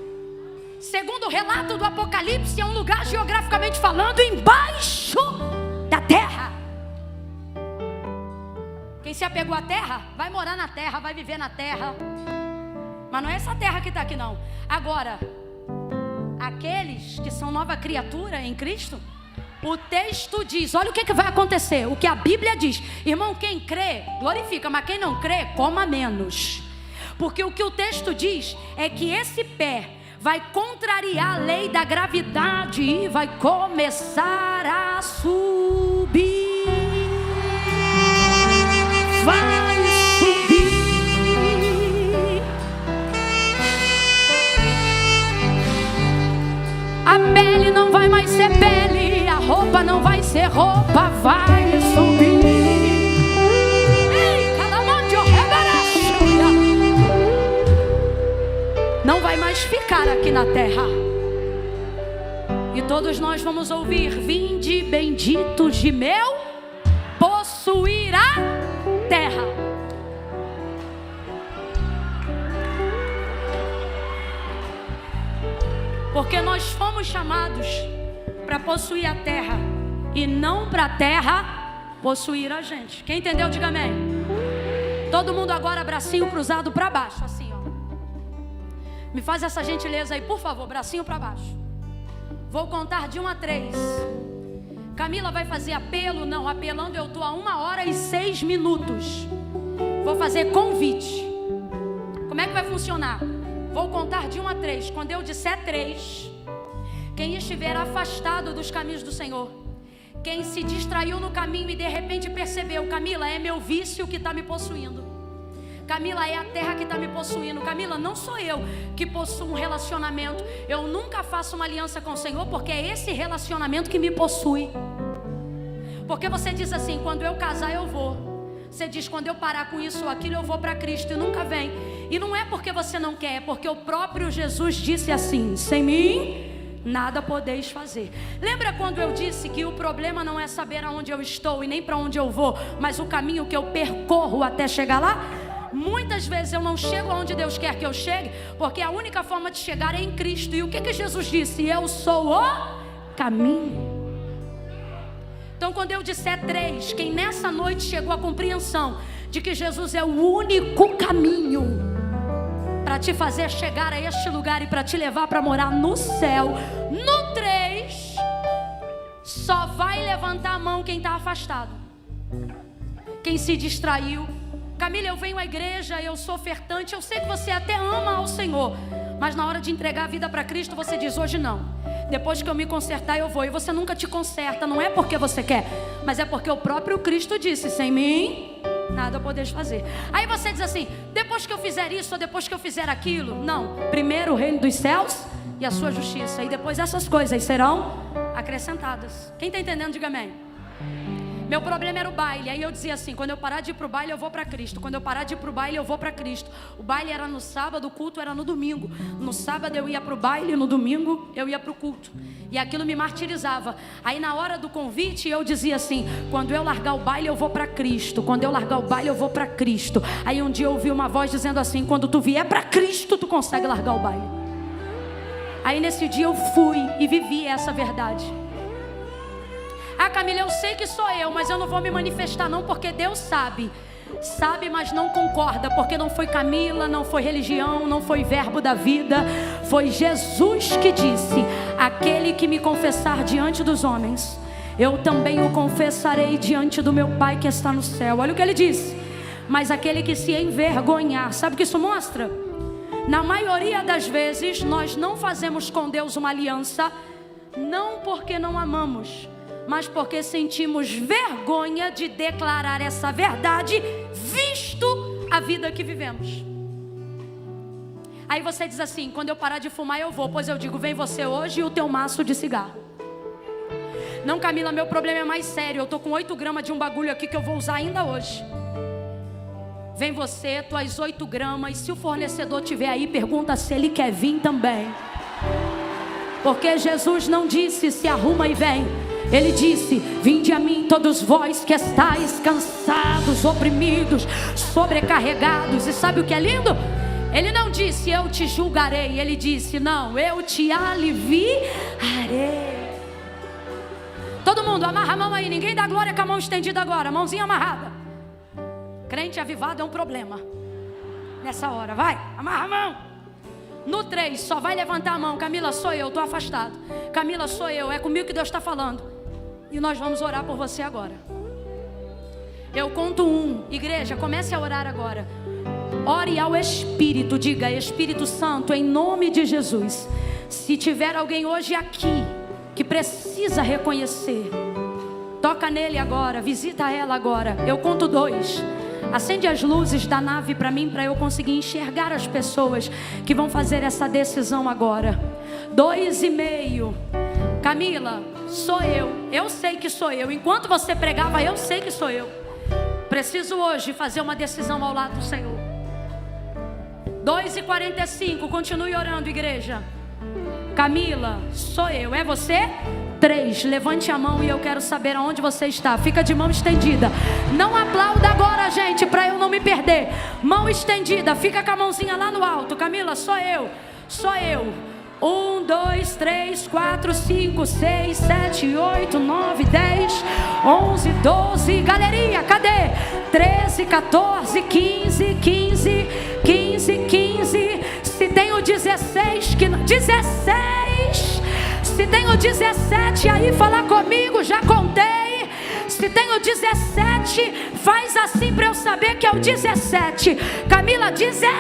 segundo o relato do Apocalipse, é um lugar geograficamente falando embaixo da terra. Quem se apegou à terra, vai morar na terra, vai viver na terra. Mas não é essa terra que está aqui não. Agora, aqueles que são nova criatura em Cristo, o texto diz, olha o que vai acontecer, o que a Bíblia diz. Irmão, quem crê, glorifica, mas quem não crê, coma menos. Porque o que o texto diz é que esse pé vai contrariar a lei da gravidade e vai começar a subir. Vai subir. A pele não vai mais ser pele, a roupa não vai ser roupa, vai subir. Não vai mais ficar aqui na terra. E todos nós vamos ouvir: vinde benditos de meu, possuir a terra. Porque nós fomos chamados para possuir a terra e não para a terra possuir a gente. Quem entendeu, diga amém. Todo mundo agora, bracinho cruzado para baixo, assim. Me faz essa gentileza aí, por favor, bracinho para baixo. Vou contar de 1 a 3. Camila vai fazer apelo? Não, apelando eu estou a 1h06. Vou fazer convite. Como é que vai funcionar? Vou contar de 1 a 3. Quando eu disser 3, quem estiver afastado dos caminhos do Senhor, quem se distraiu no caminho e de repente percebeu: Camila, é meu vício que está me possuindo. Camila, é a terra que está me possuindo. Camila, não sou eu que possuo um relacionamento. Eu nunca faço uma aliança com o Senhor, porque é esse relacionamento que me possui. Porque você diz assim: quando eu casar eu vou. Você diz: quando eu parar com isso ou aquilo eu vou para Cristo, e nunca vem. E não é porque você não quer, é porque o próprio Jesus disse assim: sem mim nada podeis fazer. Lembra quando eu disse que o problema não é saber aonde eu estou e nem para onde eu vou, mas o caminho que eu percorro até chegar lá? Muitas vezes eu não chego aonde Deus quer que eu chegue, porque a única forma de chegar é em Cristo. E o que Jesus disse? Eu sou o caminho. Então quando eu disser 3, quem nessa noite chegou à compreensão de que Jesus é o único caminho para te fazer chegar a este lugar e para te levar para morar no céu, no 3, só vai levantar a mão quem está afastado, quem se distraiu. Camila, eu venho à igreja, eu sou ofertante, eu sei que você até ama ao Senhor, mas na hora de entregar a vida para Cristo você diz: hoje não, depois que eu me consertar eu vou. E você nunca te conserta, não é porque você quer, mas é porque o próprio Cristo disse: sem mim nada podeis fazer. Aí você diz assim: depois que eu fizer isso ou depois que eu fizer aquilo. Não, primeiro o reino dos céus e a sua justiça, e depois essas coisas serão acrescentadas. Quem está entendendo, diga amém. Meu problema era o baile. Aí eu dizia assim: quando eu parar de ir para o baile eu vou para Cristo. Quando eu parar de ir para o baile eu vou para Cristo. O baile era no sábado, o culto era no domingo. No sábado eu ia para o baile, no domingo eu ia para o culto. E aquilo me martirizava. Aí na hora do convite eu dizia assim: quando eu largar o baile eu vou para Cristo. Quando eu largar o baile eu vou para Cristo. Aí um dia eu ouvi uma voz dizendo assim: quando tu vier para Cristo tu consegue largar o baile. Aí nesse dia eu fui e vivi essa verdade. Ah, Camila, eu sei que sou eu, mas eu não vou me manifestar não, porque Deus sabe. Sabe, mas não concorda, porque não foi Camila, não foi religião, não foi verbo da vida. Foi Jesus que disse: aquele que me confessar diante dos homens, eu também o confessarei diante do meu Pai que está no céu. Olha o que ele disse: mas aquele que se envergonhar. Sabe o que isso mostra? Na maioria das vezes nós não fazemos com Deus uma aliança, não porque não amamos, mas porque sentimos vergonha de declarar essa verdade, visto a vida que vivemos. Aí você diz assim: quando eu parar de fumar eu vou. Pois eu digo: vem você hoje e o teu maço de cigarro. Não, Camila, meu problema é mais sério. Eu tô com 8 gramas de um bagulho aqui que eu vou usar ainda hoje. Vem você, tuas 8 gramas. E se o fornecedor estiver aí, pergunta se ele quer vir também. Porque Jesus não disse: se arruma e vem. Ele disse: vinde a mim todos vós que estáis cansados, oprimidos, sobrecarregados. E sabe o que é lindo? Ele não disse: eu te julgarei. Ele disse: não, eu te aliviarei. Todo mundo amarra a mão aí. Ninguém dá glória com a mão estendida agora. Mãozinha amarrada. Crente avivado é um problema nessa hora. Vai, amarra a mão. No 3, só vai levantar a mão. Camila, sou eu, estou afastado. Camila, sou eu, é comigo que Deus está falando. E nós vamos orar por você agora. Eu conto 1. Igreja, comece a orar agora. Ore ao Espírito. Diga: Espírito Santo, em nome de Jesus, se tiver alguém hoje aqui que precisa reconhecer, toca nele agora, visita ela agora. Eu conto 2. Acende as luzes da nave para mim, para eu conseguir enxergar as pessoas que vão fazer essa decisão agora. 2,5. Camila, sou eu. Eu sei que sou eu. Enquanto você pregava, eu sei que sou eu. Preciso hoje fazer uma decisão ao lado do Senhor. 2,45. Continue orando, igreja. Camila, sou eu. É você? 3, levante a mão e eu quero saber aonde você está. Fica de mão estendida. Não aplauda agora, gente, para eu não me perder. Mão estendida, fica com a mãozinha lá no alto. Camila, sou eu. Sou eu. 1, 2, 3, 4, 5, 6, 7, 8, 9, 10, 11, 12. Galerinha, cadê? 13, 14, 15, 15, 15, 15. Se tem o 16, 16. Se tem o 17 aí, fala comigo, já contei. Se tem o 17, faz assim para eu saber que é o 17. Camila, 17.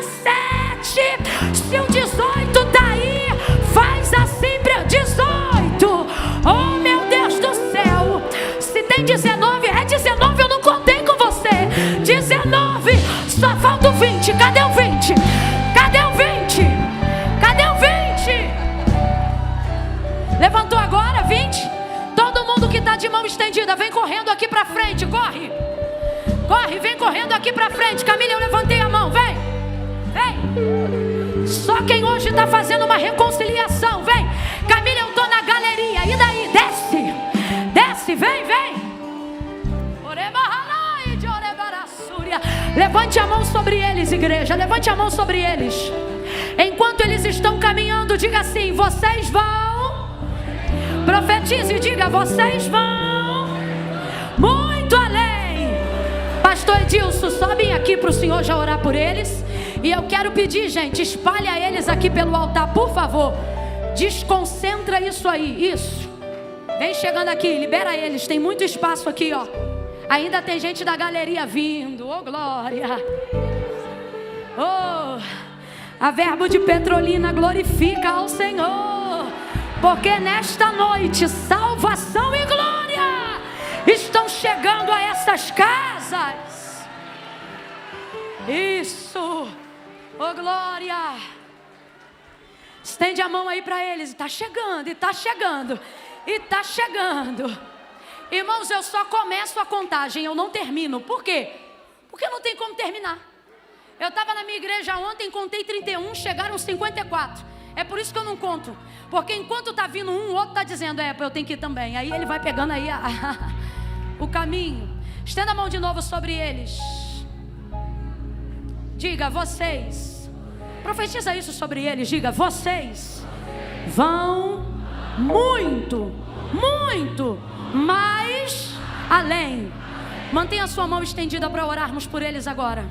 Se o 18 tá aí, faz assim para 18. Oh, meu Deus do céu. Se tem 19, é 19, eu não contei com você. 19, só falta o 20. Cadê o 20? Cadê o 20? Cadê o 20? Levantou agora, 20? Todo mundo que está de mão estendida, vem correndo aqui para frente, corre. Corre, vem correndo aqui para frente. Camila, eu levantei a mão, vem. Vem. Só quem hoje está fazendo uma reconciliação, vem. Camila, eu estou na galeria, e daí? Desce. Desce, vem, vem. Levante a mão sobre eles, igreja. Levante a mão sobre eles. Enquanto eles estão caminhando, diga assim: vocês vão. Profetize e diga: vocês vão muito além. Pastor Edilson, sobe aqui para o Senhor já orar por eles. E eu quero pedir, gente, espalha eles aqui pelo altar, por favor. Desconcentra isso aí, isso. Vem chegando aqui, libera eles, tem muito espaço aqui, ó. Ainda tem gente da galeria vindo, oh glória. Oh, a Verbo de Petrolina glorifica ao Senhor. Porque nesta noite, salvação e glória estão chegando a essas casas. Isso, oh glória. Estende a mão aí para eles. Está chegando, e está chegando, e está chegando. Irmãos, eu só começo a contagem, eu não termino. Por quê? Porque não tem como terminar. Eu estava na minha igreja ontem, contei 31, chegaram 54. É por isso que eu não conto. Porque enquanto está vindo um, o outro está dizendo: eu tenho que ir também. Aí ele vai pegando aí o caminho. Estenda a mão de novo sobre eles. Diga: vocês. Profetiza isso sobre eles. Diga: vocês vão muito, muito mais além. Mantenha a sua mão estendida para orarmos por eles agora.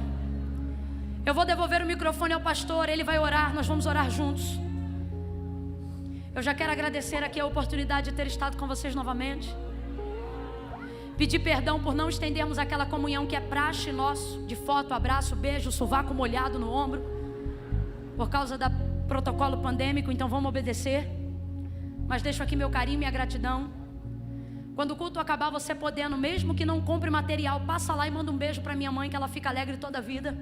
Eu vou devolver o microfone ao pastor. Ele vai orar, nós vamos orar juntos. Eu já quero agradecer aqui a oportunidade de ter estado com vocês novamente. Pedir perdão por não estendermos aquela comunhão que é praxe nosso, de foto, abraço, beijo, sovaco molhado no ombro, por causa do protocolo pandêmico. Então vamos obedecer. Mas deixo aqui meu carinho e minha gratidão. Quando o culto acabar, você podendo, mesmo que não compre material, passa lá e manda um beijo para minha mãe, que ela fica alegre toda a vida.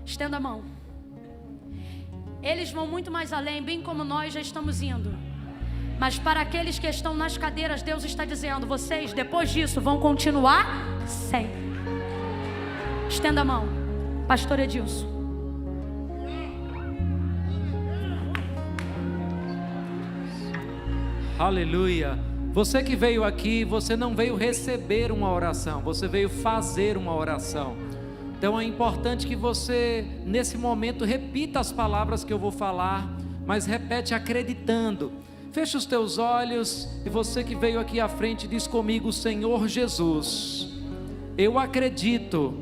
Estenda a mão. Eles vão muito mais além, bem como nós já estamos indo. Mas para aqueles que estão nas cadeiras, Deus está dizendo: vocês, depois disso, vão continuar sempre. Estenda a mão. Pastor Edilson. Aleluia. Você que veio aqui, você não veio receber uma oração, você veio fazer uma oração. Então é importante que você, nesse momento, repita as palavras que eu vou falar, mas repete acreditando. Feche os teus olhos e você que veio aqui à frente diz comigo: Senhor Jesus, eu acredito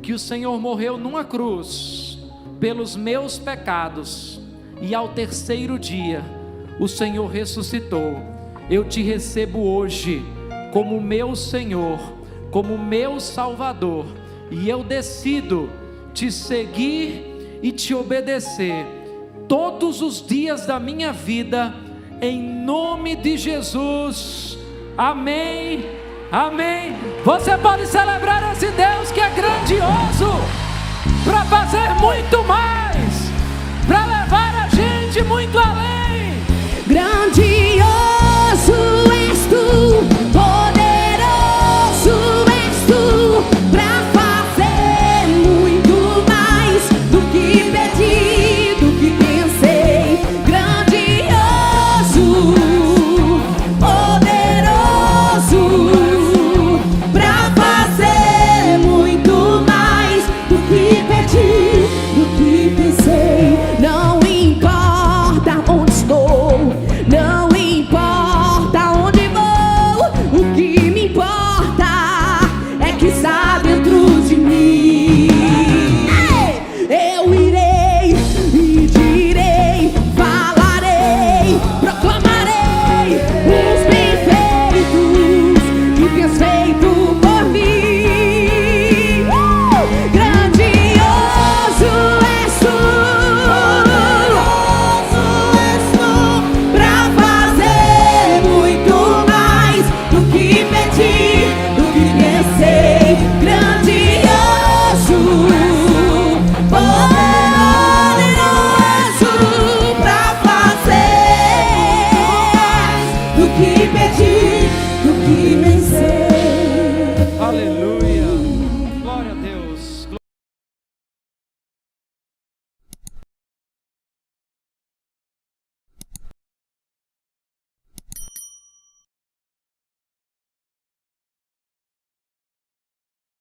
que o Senhor morreu numa cruz pelos meus pecados e ao terceiro dia o Senhor ressuscitou. Eu te recebo hoje como meu Senhor, como meu Salvador, e eu decido te seguir e te obedecer todos os dias da minha vida, em nome de Jesus. Amém, amém. Você pode celebrar esse Deus que é grandioso para fazer muito mais.